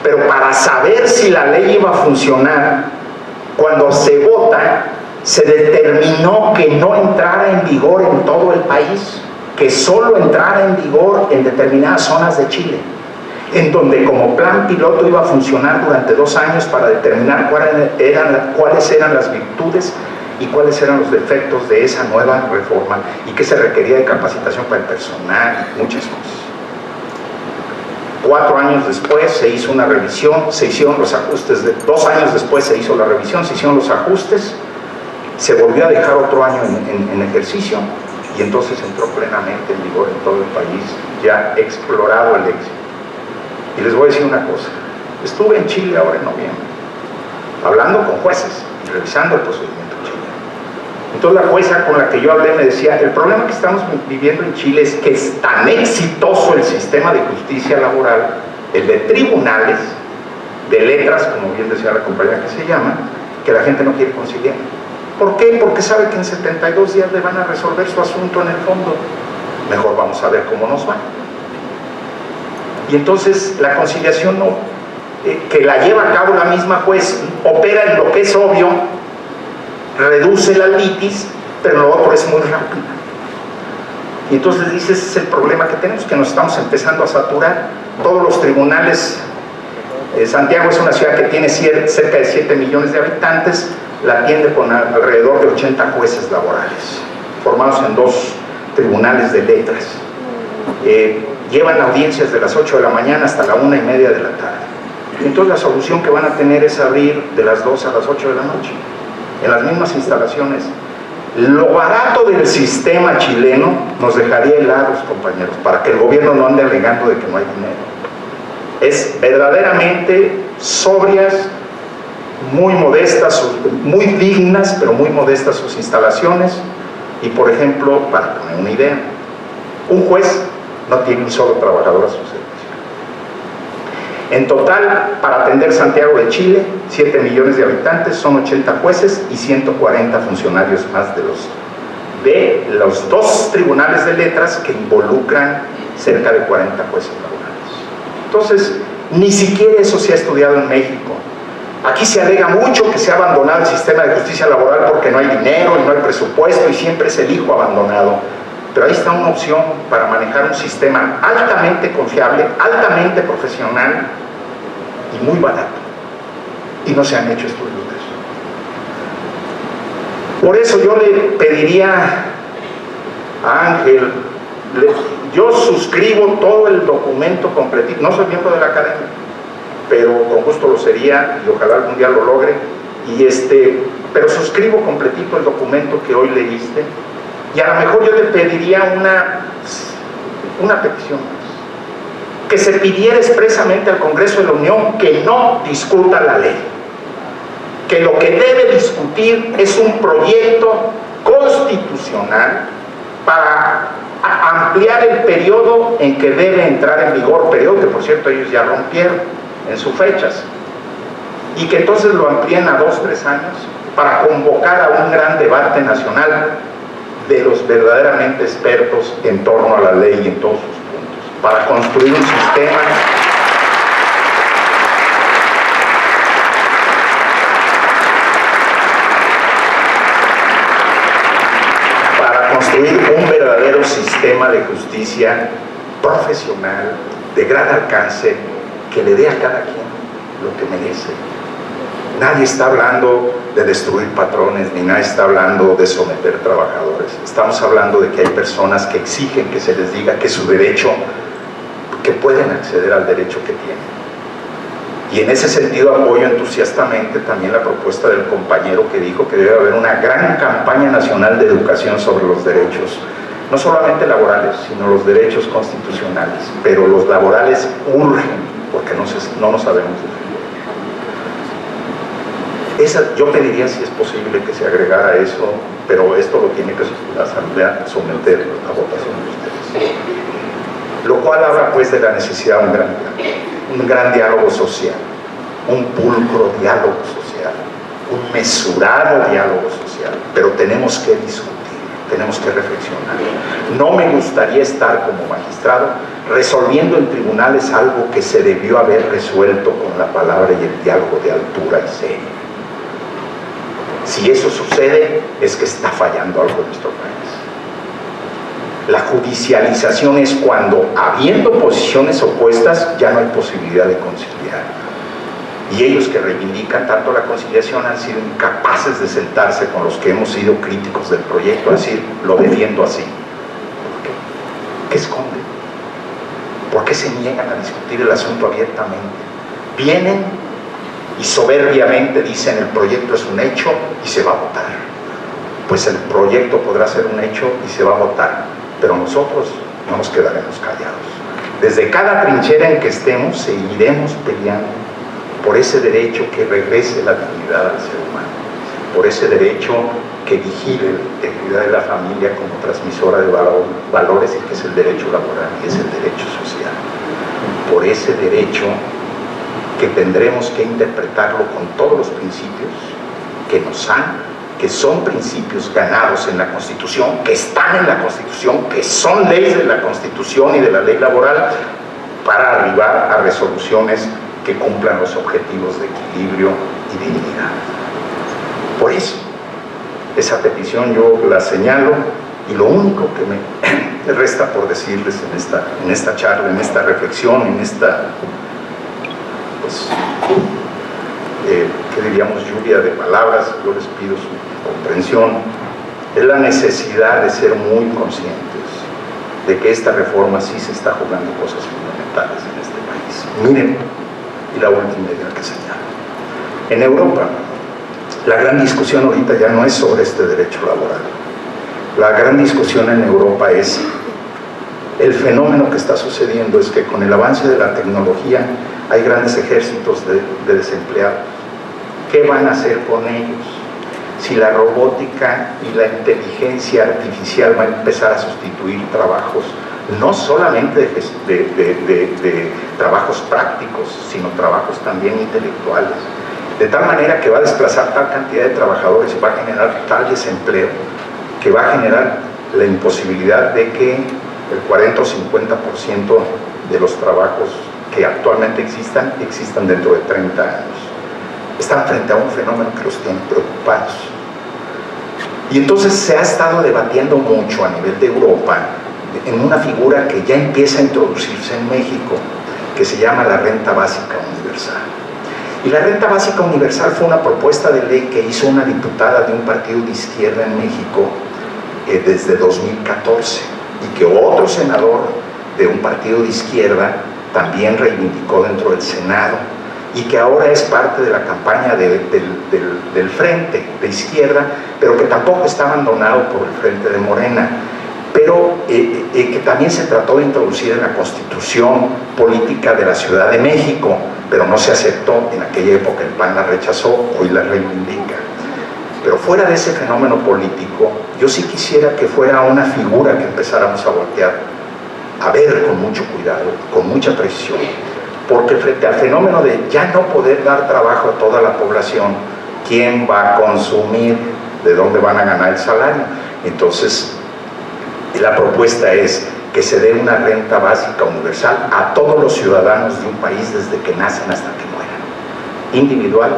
Pero para saber si la ley iba a funcionar, cuando se vota, se determinó que no entrara en vigor en todo el país, que solo entrara en vigor en determinadas zonas de Chile, en donde como plan piloto iba a funcionar durante 2 años para determinar cuáles eran las virtudes y cuáles eran los defectos de esa nueva reforma y qué se requería de capacitación para el personal, muchas cosas. 4 años después se hizo una revisión, se hicieron los ajustes, 2 años después se hizo la revisión, se hicieron los ajustes, se volvió a dejar otro año en ejercicio y entonces entró plenamente en vigor en todo el país, ya explorado el éxito. Y les voy a decir una cosa, estuve en Chile ahora en noviembre, hablando con jueces y revisando el procedimiento en Chile. Entonces la jueza con la que yo hablé me decía, el problema que estamos viviendo en Chile es que es tan exitoso el sistema de justicia laboral, el de tribunales, de letras, como bien decía la compañera que se llama, que la gente no quiere conciliar. ¿Por qué? Porque sabe que en 72 días le van a resolver su asunto en el fondo. Mejor vamos a ver cómo nos va. Y entonces la conciliación no, que la lleva a cabo la misma juez, opera en lo que es obvio, reduce la litis, pero lo otro es muy rápido. Y entonces dices, ese es el problema que tenemos, que nos estamos empezando a saturar. Todos los tribunales, Santiago es una ciudad que tiene cerca de 7 millones de habitantes, la atiende con alrededor de 80 jueces laborales, formados en 2 tribunales de letras. Llevan audiencias de las 8 de la mañana hasta la 1:30 de la tarde. Y entonces la solución que van a tener es abrir de las 2 a las 8 de la noche, en las mismas instalaciones. Lo barato del sistema chileno nos dejaría helados, compañeros, para que el gobierno no ande alegando de que no hay dinero. Es verdaderamente sobrias, muy modestas, muy dignas, pero muy modestas sus instalaciones. Y por ejemplo, para poner una idea, un juez no tiene un solo trabajador a su servicio. En total, para atender Santiago de Chile, 7 millones de habitantes, son 80 jueces y 140 funcionarios más de los 2 tribunales de letras que involucran cerca de 40 jueces laborales. Entonces, ni siquiera eso se ha estudiado en México. Aquí se alega mucho que se ha abandonado el sistema de justicia laboral porque no hay dinero y no hay presupuesto y siempre es el hijo abandonado. Pero ahí está una opción para manejar un sistema altamente confiable, altamente profesional y muy barato. Y no se han hecho estudios de eso. Por eso yo le pediría a Ángel, yo suscribo todo el documento completito, no soy miembro de la academia, pero con gusto lo sería y ojalá algún día lo logre, pero suscribo completito el documento que hoy leíste. Y a lo mejor yo te pediría una petición más, que se pidiera expresamente al Congreso de la Unión que no discuta la ley, que lo que debe discutir es un proyecto constitucional para ampliar el periodo en que debe entrar en vigor, periodo que por cierto ellos ya rompieron en sus fechas, y que entonces lo amplíen a 2 o 3 años para convocar a un gran debate nacional de los verdaderamente expertos en torno a la ley y en todos sus puntos, para construir un sistema un verdadero sistema de justicia profesional, de gran alcance, que le dé a cada quien lo que merece. Nadie está hablando de destruir patrones, ni nadie está hablando de someter trabajadores. Estamos hablando de que hay personas que exigen que se les diga que su derecho, que pueden acceder al derecho que tienen. Y en ese sentido apoyo entusiastamente también la propuesta del compañero que dijo que debe haber una gran campaña nacional de educación sobre los derechos, no solamente laborales, sino los derechos constitucionales, pero los laborales urgen, porque no nos sabemos defender. Yo pediría, si es posible, que se agregara eso, pero esto lo tiene que la Asamblea someter a votación de ustedes. Lo cual habla pues de la necesidad de un gran diálogo social, un pulcro diálogo social, un mesurado diálogo social, pero tenemos que discutir, tenemos que reflexionar. No me gustaría estar como magistrado resolviendo en tribunales algo que se debió haber resuelto con la palabra y el diálogo de altura y serio. Si eso sucede, es que está fallando algo en nuestro país. La judicialización es cuando, habiendo posiciones opuestas, ya no hay posibilidad de conciliar. Y ellos que reivindican tanto la conciliación han sido incapaces de sentarse con los que hemos sido críticos del proyecto, a decir, lo defiendo así. ¿Por qué? ¿Qué esconden? ¿Por qué se niegan a discutir el asunto abiertamente? Vienen y soberbiamente dicen, el proyecto es un hecho y se va a votar. Pues el proyecto podrá ser un hecho y se va a votar, pero nosotros no nos quedaremos callados. Desde cada trinchera en que estemos, seguiremos peleando por ese derecho que regrese la dignidad al ser humano, por ese derecho que vigile la integridad de la familia como transmisora de valores y que es el derecho laboral y es el derecho social, por ese derecho que tendremos que interpretarlo con todos los principios que son principios ganados en la Constitución, que están en la Constitución, que son leyes de la Constitución y de la ley laboral, para arribar a resoluciones que cumplan los objetivos de equilibrio y dignidad. Por eso, esa petición yo la señalo, y lo único que me resta por decirles en esta charla, en esta reflexión, en esta, pues, ¿qué diríamos? Lluvia de palabras, yo les pido su comprensión, es la necesidad de ser muy conscientes de que esta reforma sí se está jugando cosas fundamentales en este país. Miren, y la última idea que señalo. En Europa, la gran discusión ahorita ya no es sobre este derecho laboral. La gran discusión en Europa es el fenómeno que está sucediendo, es que con el avance de la tecnología hay grandes ejércitos de desempleados. ¿Qué van a hacer con ellos? Si la robótica y la inteligencia artificial va a empezar a sustituir trabajos, no solamente de trabajos prácticos, sino trabajos también intelectuales, de tal manera que va a desplazar tal cantidad de trabajadores y va a generar tal desempleo, que va a generar la imposibilidad de que el 40 o 50% de los trabajos que actualmente existan dentro de 30 años. Están frente a un fenómeno que los tiene preocupados. Y entonces se ha estado debatiendo mucho a nivel de Europa en una figura que ya empieza a introducirse en México, que se llama la Renta Básica Universal. Y la Renta Básica Universal fue una propuesta de ley que hizo una diputada de un partido de izquierda en México desde 2014, y que otro senador de un partido de izquierda también reivindicó dentro del Senado, y que ahora es parte de la campaña del Frente de Izquierda, pero que tampoco está abandonado por el Frente de Morena, pero que también se trató de introducir en la Constitución Política de la Ciudad de México, pero no se aceptó. En aquella época el PAN la rechazó, hoy la reivindica. Pero fuera de ese fenómeno político, yo sí quisiera que fuera una figura que empezáramos a voltear, a ver con mucho cuidado, con mucha precisión, porque frente al fenómeno de ya no poder dar trabajo a toda la población, ¿quién va a consumir? ¿De dónde van a ganar el salario? Entonces, la propuesta es que se dé una renta básica universal a todos los ciudadanos de un país desde que nacen hasta que mueran. Individual,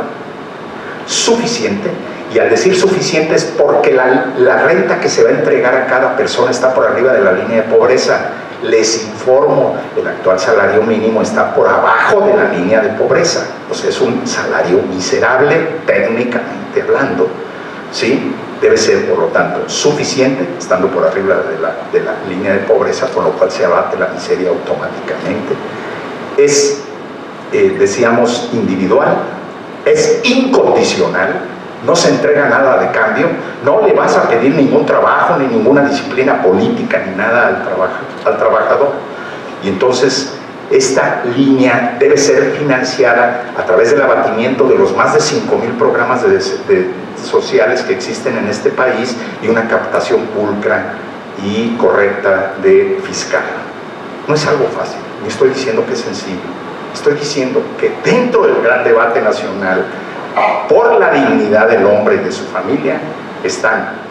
suficiente, y al decir suficiente es porque la renta que se va a entregar a cada persona está por arriba de la línea de pobreza. Les informo, el actual salario mínimo está por abajo de la línea de pobreza, o sea, es un salario miserable técnicamente hablando, ¿sí? Debe ser, por lo tanto, suficiente, estando por arriba de la línea de pobreza, con lo cual se abate la miseria automáticamente. Es, decíamos, individual, es incondicional, no se entrega nada de cambio, no le vas a pedir ningún trabajo, ni ninguna disciplina política, ni nada al trabajador. Y entonces, esta línea debe ser financiada a través del abatimiento de los más de 5,000 programas sociales que existen en este país y una captación pulcra y correcta de fiscal. No es algo fácil, ni estoy diciendo que es sencillo, estoy diciendo que dentro del gran debate nacional por la dignidad del hombre y de su familia están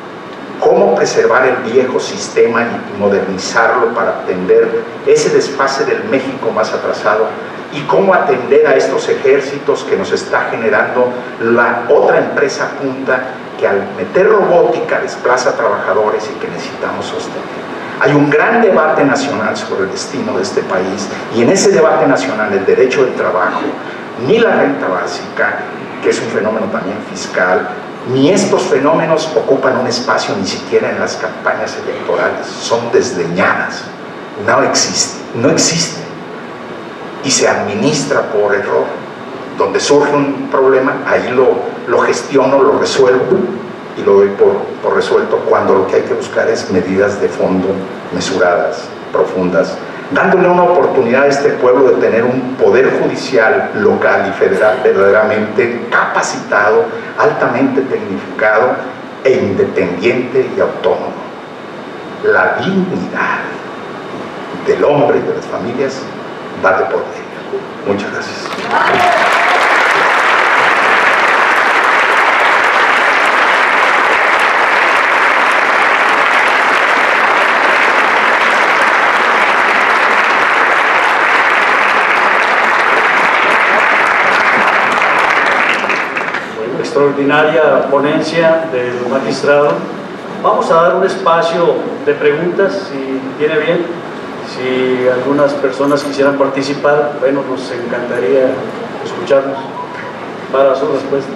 cómo preservar el viejo sistema y modernizarlo para atender ese desfase del México más atrasado, y cómo atender a estos ejércitos que nos está generando la otra empresa punta que al meter robótica desplaza trabajadores y que necesitamos sostener. Hay un gran debate nacional sobre el destino de este país, y en ese debate nacional el derecho del trabajo, ni la renta básica, que es un fenómeno también fiscal, ni estos fenómenos ocupan un espacio ni siquiera en las campañas electorales, son desdeñadas, no existen, y se administra por error. Donde surge un problema, ahí lo gestiono, lo resuelvo y lo doy por resuelto, cuando lo que hay que buscar es medidas de fondo, mesuradas, profundas, dándole una oportunidad a este pueblo de tener un poder judicial local y federal verdaderamente capacitado, altamente tecnificado e independiente y autónomo. La dignidad del hombre y de las familias va de por medio. Muchas gracias. Extraordinaria ponencia del magistrado. Vamos a dar un espacio de preguntas, si viene bien. Si algunas personas quisieran participar, bueno, nos encantaría escucharnos para sus respuestas.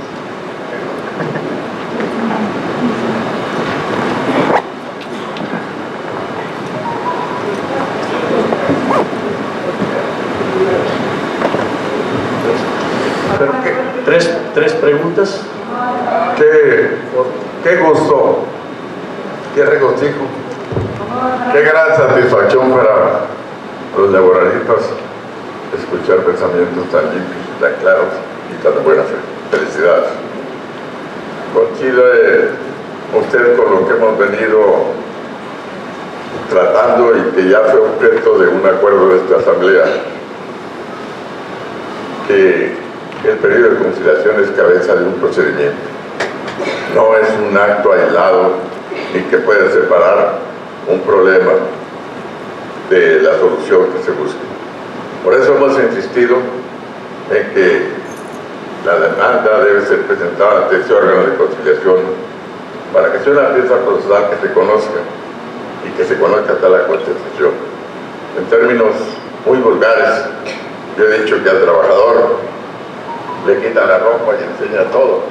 Tres preguntas. Qué gusto, qué regocijo, qué gran satisfacción para los laboralistas escuchar pensamientos tan limpios, tan claros y tan de buena fe. Felicidades. Coincide usted con lo que hemos venido tratando y que ya fue objeto de un acuerdo de esta asamblea, que el periodo de conciliación es cabeza de un procedimiento, no es un acto aislado ni que pueda separar un problema de la solución que se busca. Por eso hemos insistido en que la demanda debe ser presentada ante este órgano de conciliación para que sea una pieza procesal que se conozca y que se conozca hasta la contestación. En términos muy vulgares, yo he dicho que al trabajador le quitan la ropa y enseña todo,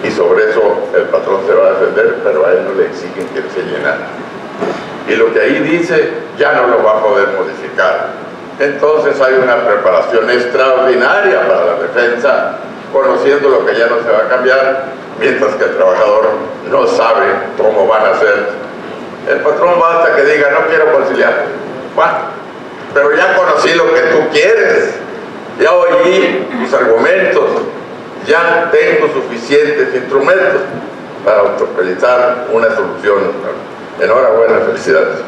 y sobre eso el patrón se va a defender, pero a él no le exigen que enseñe nada, y lo que ahí dice ya no lo va a poder modificar. Entonces hay una preparación extraordinaria para la defensa, conociendo lo que ya no se va a cambiar, mientras que el trabajador no sabe cómo van a hacer. El patrón basta que diga: no quiero conciliar. Bueno, pero ya conocí lo que tú quieres, ya oí tus argumentos, ya tengo suficientes instrumentos para autorizar una solución. Enhorabuena, felicidades.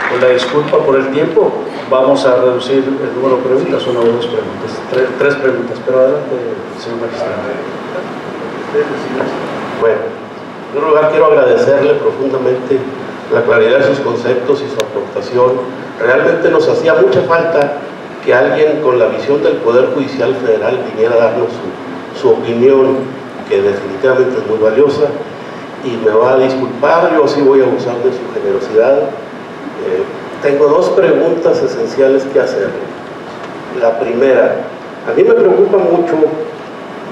Con la disculpa por el tiempo, vamos a reducir el número de preguntas, una o dos preguntas, tres preguntas, pero adelante, señor magistrado. Bueno, en primer lugar quiero agradecerle profundamente la claridad de sus conceptos y su aportación. Realmente nos hacía mucha falta que alguien con la visión del Poder Judicial Federal viniera a darnos su opinión, que definitivamente es muy valiosa, y me va a disculpar, yo sí voy a abusar de su generosidad. Tengo dos preguntas esenciales que hacerle. La primera, a mí me preocupa mucho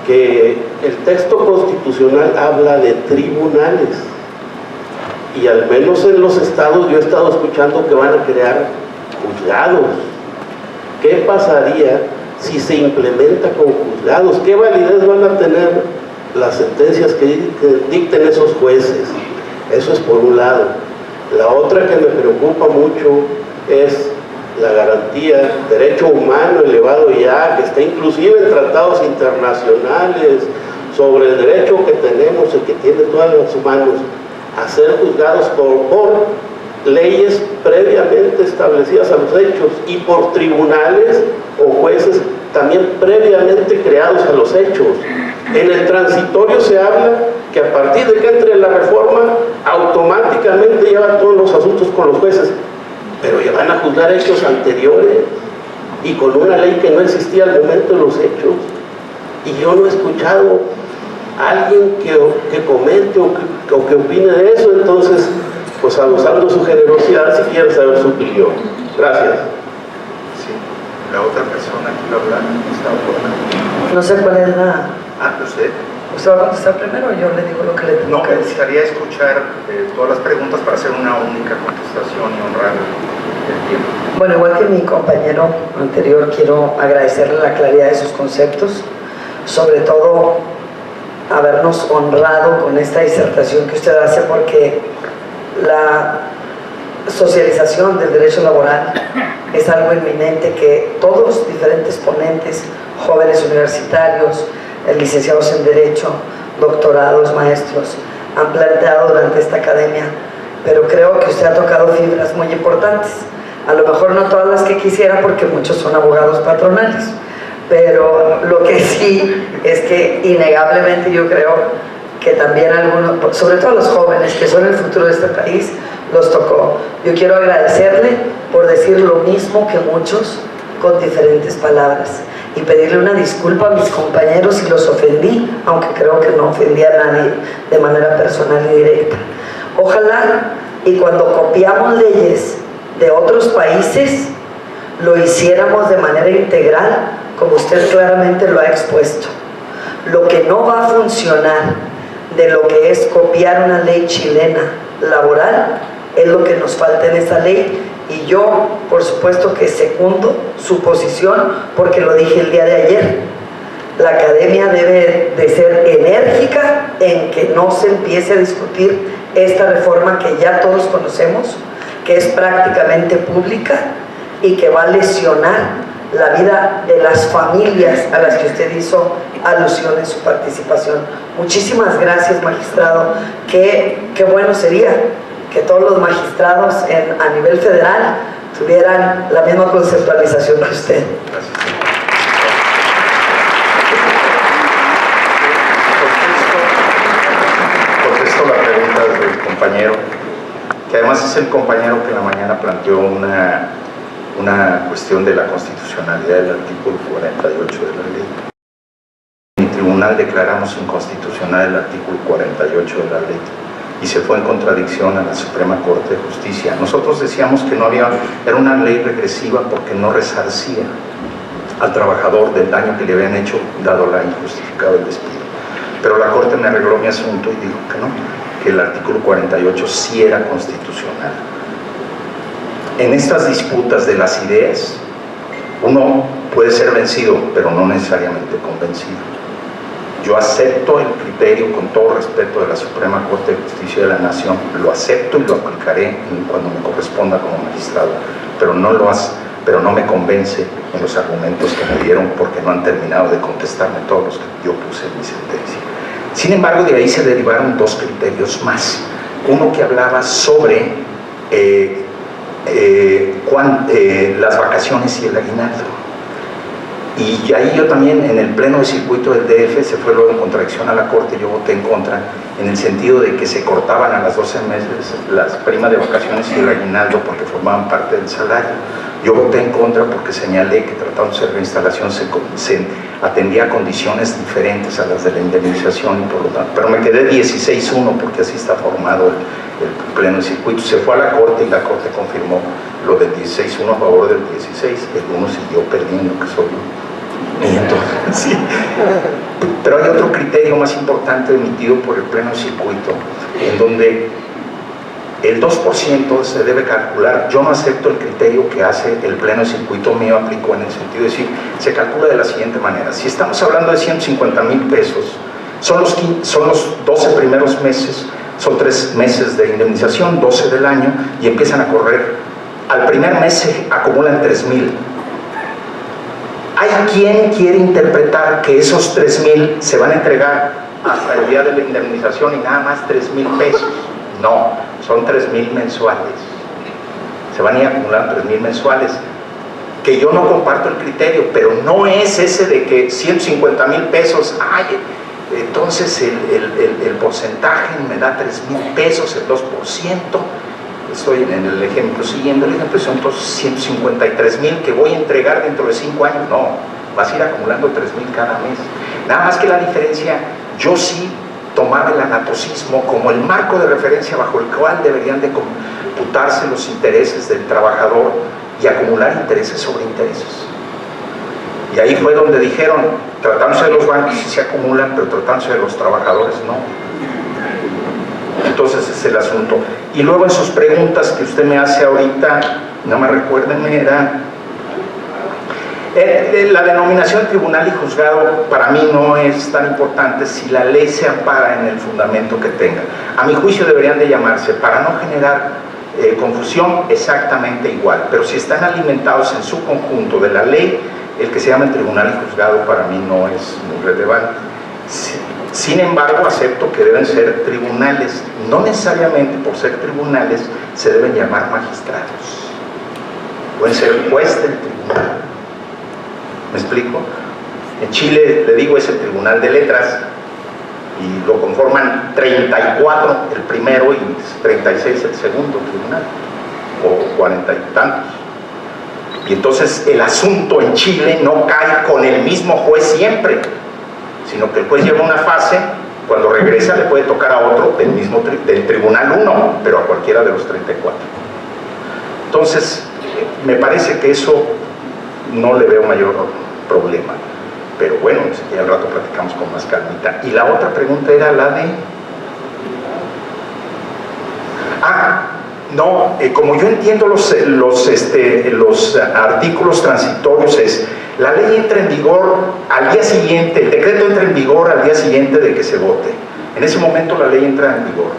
que el texto constitucional habla de tribunales, y al menos en los estados yo he estado escuchando que van a crear juzgados. ¿Qué pasaría si se implementa con juzgados? ¿Qué validez van a tener las sentencias que dicten esos jueces? Eso es por un lado. La otra que me preocupa mucho es la garantía, derecho humano elevado ya, que está inclusive en tratados internacionales, sobre el derecho que tenemos y que tiene todos los humanos a ser juzgados por leyes previamente establecidas a los hechos y por tribunales o jueces también previamente creados a los hechos. En el transitorio se habla que a partir de que entre la reforma automáticamente lleva todos los asuntos con los jueces. pero ya van a juzgar hechos anteriores y con una ley que no existía al momento de los hechos. Y yo no he escuchado a alguien que comente o que opine de eso. Entonces, pues abusando su generosidad, si quiere saber su opinión. Gracias. Sí, la otra persona que iba a hablar estaba por acá. No sé cuál es la... ¿Usted? ¿Usted va a contestar primero o yo le digo lo que le tengo No, que me decir? gustaría escuchar todas las preguntas para hacer una única contestación y honrar el tiempo. Bueno, igual que mi compañero anterior, quiero agradecerle la claridad de sus conceptos, sobre todo habernos honrado con esta disertación que usted hace, porque la socialización del derecho laboral es algo inminente que todos los diferentes ponentes, jóvenes universitarios, licenciados en Derecho, doctorados, maestros, han planteado durante esta academia, pero creo que usted ha tocado fibras muy importantes. A lo mejor no todas las que quisiera, porque muchos son abogados patronales, pero lo que sí es que innegablemente yo creo que también algunos, sobre todo los jóvenes que son el futuro de este país, los tocó. Yo quiero agradecerle por decir lo mismo que muchos con diferentes palabras y pedirle una disculpa a mis compañeros si los ofendí, aunque creo que no ofendí a nadie de manera personal y directa. Ojalá y cuando copiamos leyes de otros países lo hiciéramos de manera integral, como usted claramente lo ha expuesto. Lo que no va a funcionar de lo que es copiar una ley chilena laboral es lo que nos falta en esa ley, y yo por supuesto que secundo su posición, porque lo dije el día de ayer. La academia debe de ser enérgica en que no se empiece a discutir esta reforma que ya todos conocemos, que es prácticamente pública y que va a lesionar la vida de las familias a las que usted hizo alusión en su participación. Muchísimas gracias, magistrado. Qué bueno sería que todos los magistrados a nivel federal tuvieran la misma conceptualización que usted. Gracias. Contesto la pregunta del compañero, que además es el compañero que en la mañana planteó una cuestión de la constitucionalidad del artículo 48 de la ley. En el tribunal declaramos inconstitucional el artículo 48 de la ley y se fue en contradicción a la Suprema Corte de Justicia. Nosotros decíamos que era una ley regresiva porque no resarcía al trabajador del daño que le habían hecho dado la injustificado el despido. Pero la Corte me arregló mi asunto y dijo que no, que el artículo 48 sí era constitucional. En estas disputas de las ideas, uno puede ser vencido, pero no necesariamente convencido. Yo acepto el criterio, con todo respeto, de la Suprema Corte de Justicia de la Nación, lo acepto y lo aplicaré cuando me corresponda como magistrado, pero no me convence en los argumentos que me dieron, porque no han terminado de contestarme todos los que yo puse en mi sentencia. Sin embargo, de ahí se derivaron dos criterios más. Uno que hablaba sobre las vacaciones y el aguinaldo. Y ahí yo también, en el pleno de circuito del DF, se fue luego en contradicción a la Corte, yo voté en contra, en el sentido de que se cortaban a las 12 meses las primas de vacaciones y el aguinaldo porque formaban parte del salario. Yo voté en contra porque señalé que tratándose de reinstalación se atendía a condiciones diferentes a las de la indemnización, y por lo tanto, pero me quedé 16-1 porque así está formado el pleno de circuito. Se fue a la Corte y la Corte confirmó lo del 16-1 a favor del 16, el 1 siguió perdiendo, que soy yo. Y entonces, sí. Pero hay otro criterio más importante emitido por el pleno de circuito, en donde el 2% se debe calcular. Yo no acepto el criterio que hace el pleno de circuito mío, aplicó en el sentido de decir, se calcula de la siguiente manera: si estamos hablando de 150,000 pesos, son los 12 primeros meses, son 3 meses de indemnización, 12 del año, y empiezan a correr. Al primer mes se acumulan 3,000. Hay quien quiere interpretar que esos 3,000 se van a entregar hasta el día de la indemnización y nada más 3,000 pesos. No, son 3,000 mensuales. Se van a ir acumulando 3,000 mensuales. Que yo no comparto el criterio, pero no es ese de que 150,000 pesos, entonces el porcentaje me da 3,000 pesos, el 2%. estoy en el ejemplo siguiendo el ejemplo, son 153,000 que voy a entregar dentro de 5 años. No, vas a ir acumulando 3,000 cada mes. Nada más que la diferencia, yo sí tomaba el anatocismo como el marco de referencia bajo el cual deberían de computarse los intereses del trabajador y acumular intereses sobre intereses. Y ahí fue donde dijeron, tratándose de los bancos sí se acumulan, pero tratándose de los trabajadores no. Entonces ese es el asunto. Y luego en sus preguntas que usted me hace ahorita, no me recuerden, era la denominación tribunal y juzgado. Para mí no es tan importante si la ley se ampara en el fundamento que tenga. A mi juicio deberían de llamarse, para no generar confusión, exactamente igual, pero si están alimentados en su conjunto de la ley, el que se llama el tribunal y juzgado para mí no es muy relevante. Sin embargo, acepto que deben ser tribunales. No necesariamente por ser tribunales se deben llamar magistrados. Pueden ser juez del tribunal. ¿Me explico? En Chile, le digo, es el tribunal de letras y lo conforman 34 el primero y 36 el segundo tribunal, o 40 y tantos. Y entonces el asunto en Chile no cae con el mismo juez siempre, sino que el juez lleva una fase, cuando regresa le puede tocar a otro del tribunal 1, pero a cualquiera de los 34. Entonces, me parece que eso no le veo mayor problema. Pero bueno, ya al rato platicamos con más calmita. Y la otra pregunta era la de... No, como yo entiendo los artículos transitorios es, la ley entra en vigor al día siguiente, el decreto entra en vigor al día siguiente de que se vote. En ese momento la ley entra en vigor.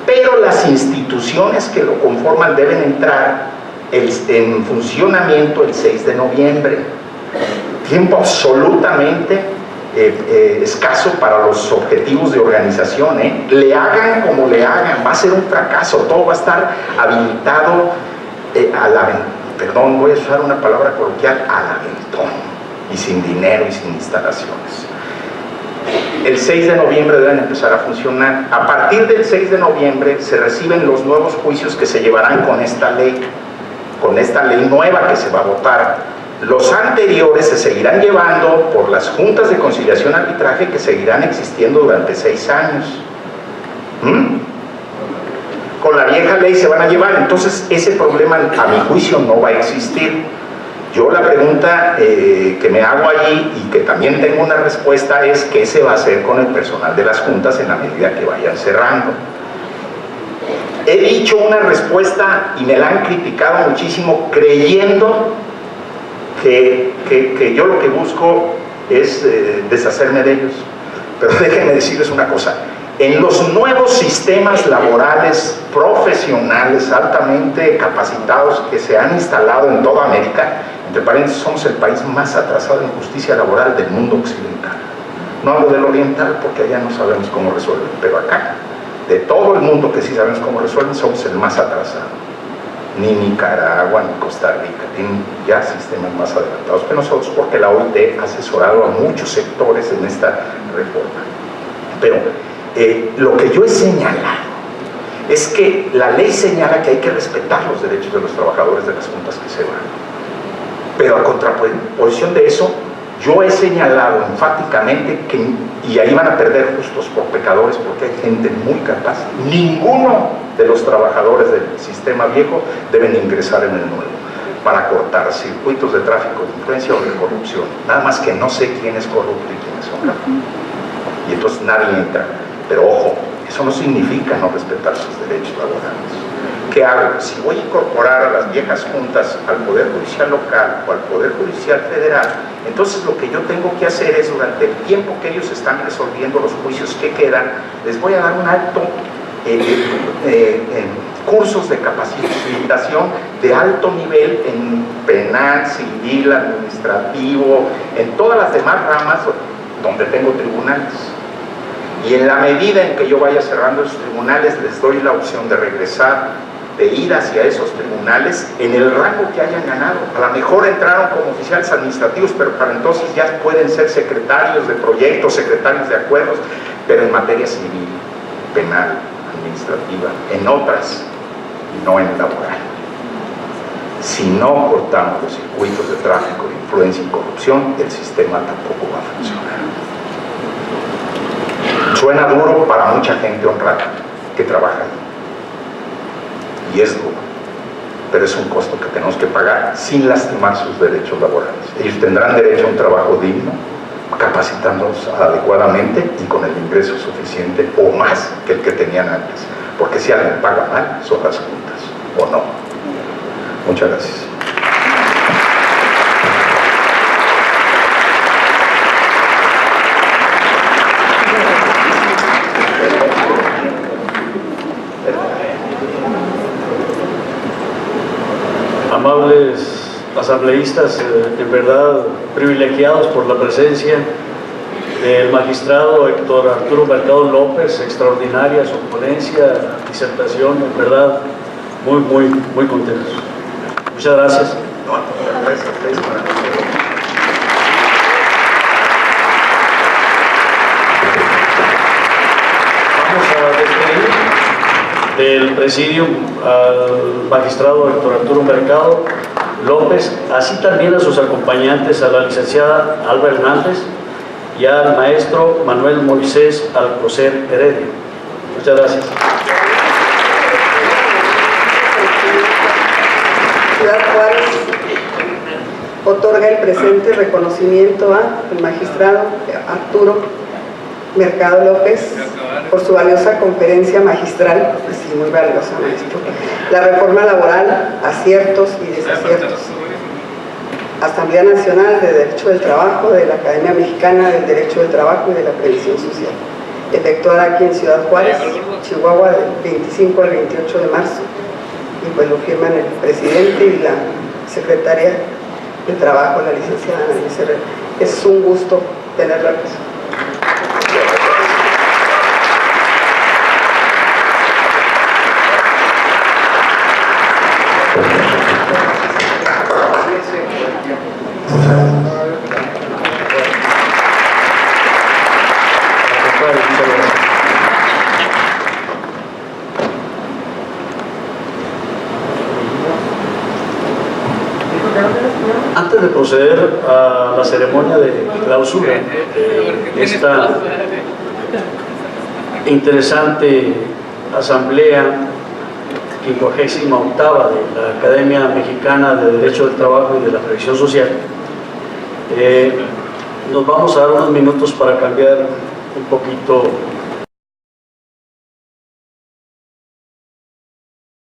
Pero las instituciones que lo conforman deben entrar en funcionamiento el 6 de noviembre. Tiempo absolutamente escaso para los objetivos de organización, ¿eh? Le hagan como le hagan, va a ser un fracaso, todo va a estar habilitado perdón, voy a usar una palabra coloquial, al aventón, y sin dinero y sin instalaciones. El 6 de noviembre deben empezar a funcionar. A partir del 6 de noviembre se reciben los nuevos juicios que se llevarán con esta ley nueva que se va a votar. Los anteriores se seguirán llevando por las juntas de conciliación y arbitraje que seguirán existiendo durante 6 años. Con la vieja ley se van a llevar, entonces ese problema a mi juicio no va a existir. Yo la pregunta que me hago allí y que también tengo una respuesta es qué se va a hacer con el personal de las juntas en la medida que vayan cerrando. He dicho una respuesta y me la han criticado muchísimo creyendo que yo lo que busco es deshacerme de ellos. Pero déjenme decirles una cosa, en los nuevos sistemas laborales profesionales altamente capacitados que se han instalado en toda América, entre paréntesis, somos el país más atrasado en justicia laboral del mundo occidental. No hablo del oriental porque allá no sabemos cómo resuelven, pero acá, de todo el mundo que sí sabemos cómo resuelven, somos el más atrasado. Ni Nicaragua ni Costa Rica tienen ya sistemas más adelantados que nosotros, porque la OIT ha asesorado a muchos sectores en esta reforma. Pero lo que yo he señalado es que la ley señala que hay que respetar los derechos de los trabajadores de las juntas que se van. Pero a contraposición de eso, yo he señalado enfáticamente que, y ahí van a perder justos por pecadores porque hay gente muy capaz, ninguno de los trabajadores del sistema viejo deben ingresar en el nuevo para cortar circuitos de tráfico de influencia o de corrupción. Nada más que no sé quién es corrupto y quién es honrado. Y entonces nadie entra. Pero ojo, eso no significa no respetar sus derechos laborales. ¿Qué hago? Si voy a incorporar a las viejas juntas al Poder Judicial local o al Poder Judicial federal, entonces lo que yo tengo que hacer es, durante el tiempo que ellos están resolviendo los juicios que quedan, les voy a dar un alto cursos de capacitación de alto nivel en penal, civil, administrativo, en todas las demás ramas donde tengo tribunales. Y en la medida en que yo vaya cerrando esos tribunales, les doy la opción de regresar, de ir hacia esos tribunales en el rango que hayan ganado. A lo mejor entraron como oficiales administrativos, pero para entonces ya pueden ser secretarios de proyectos, secretarios de acuerdos, pero en materia civil, penal, administrativa, en otras. no en laboral. Si no cortamos los circuitos de tráfico, de influencia y corrupción, el sistema tampoco va a funcionar. Suena duro para mucha gente honrada que trabaja ahí. Y es duro, pero es un costo que tenemos que pagar sin lastimar sus derechos laborales. Ellos tendrán derecho a un trabajo digno, capacitándose adecuadamente y con el ingreso suficiente o más que el que tenían antes. Porque si alguien paga mal, son las juntas, ¿o no? Muchas gracias. Amables asambleístas, en verdad privilegiados por la presencia del magistrado Héctor Arturo Mercado López, extraordinaria su ponencia, disertación, en verdad muy contentos. Muchas gracias. Vamos a despedir del presidium al magistrado Héctor Arturo Mercado López, así también a sus acompañantes, a la licenciada Alba Hernández y al maestro Manuel Moisés Alcocer Heredia. Muchas gracias. Ciudad Juárez otorga el presente reconocimiento al magistrado Arturo Mercado López por su valiosa conferencia magistral, sí, muy valiosa, maestro, la reforma laboral, aciertos y desaciertos. Asamblea Nacional de Derecho del Trabajo de la Academia Mexicana del Derecho del Trabajo y de la Previsión Social, efectuada aquí en Ciudad Juárez, Chihuahua, del 25 al 28 de marzo. Y pues lo firman el presidente y la secretaria de Trabajo, la licenciada Ana Luisa Herrera. Es un gusto tenerla aquí. Antes de proceder a la ceremonia de clausura de esta interesante asamblea 58ª de la Academia Mexicana de Derecho del Trabajo y de la Previsión Social, nos vamos a dar unos minutos para cambiar un poquito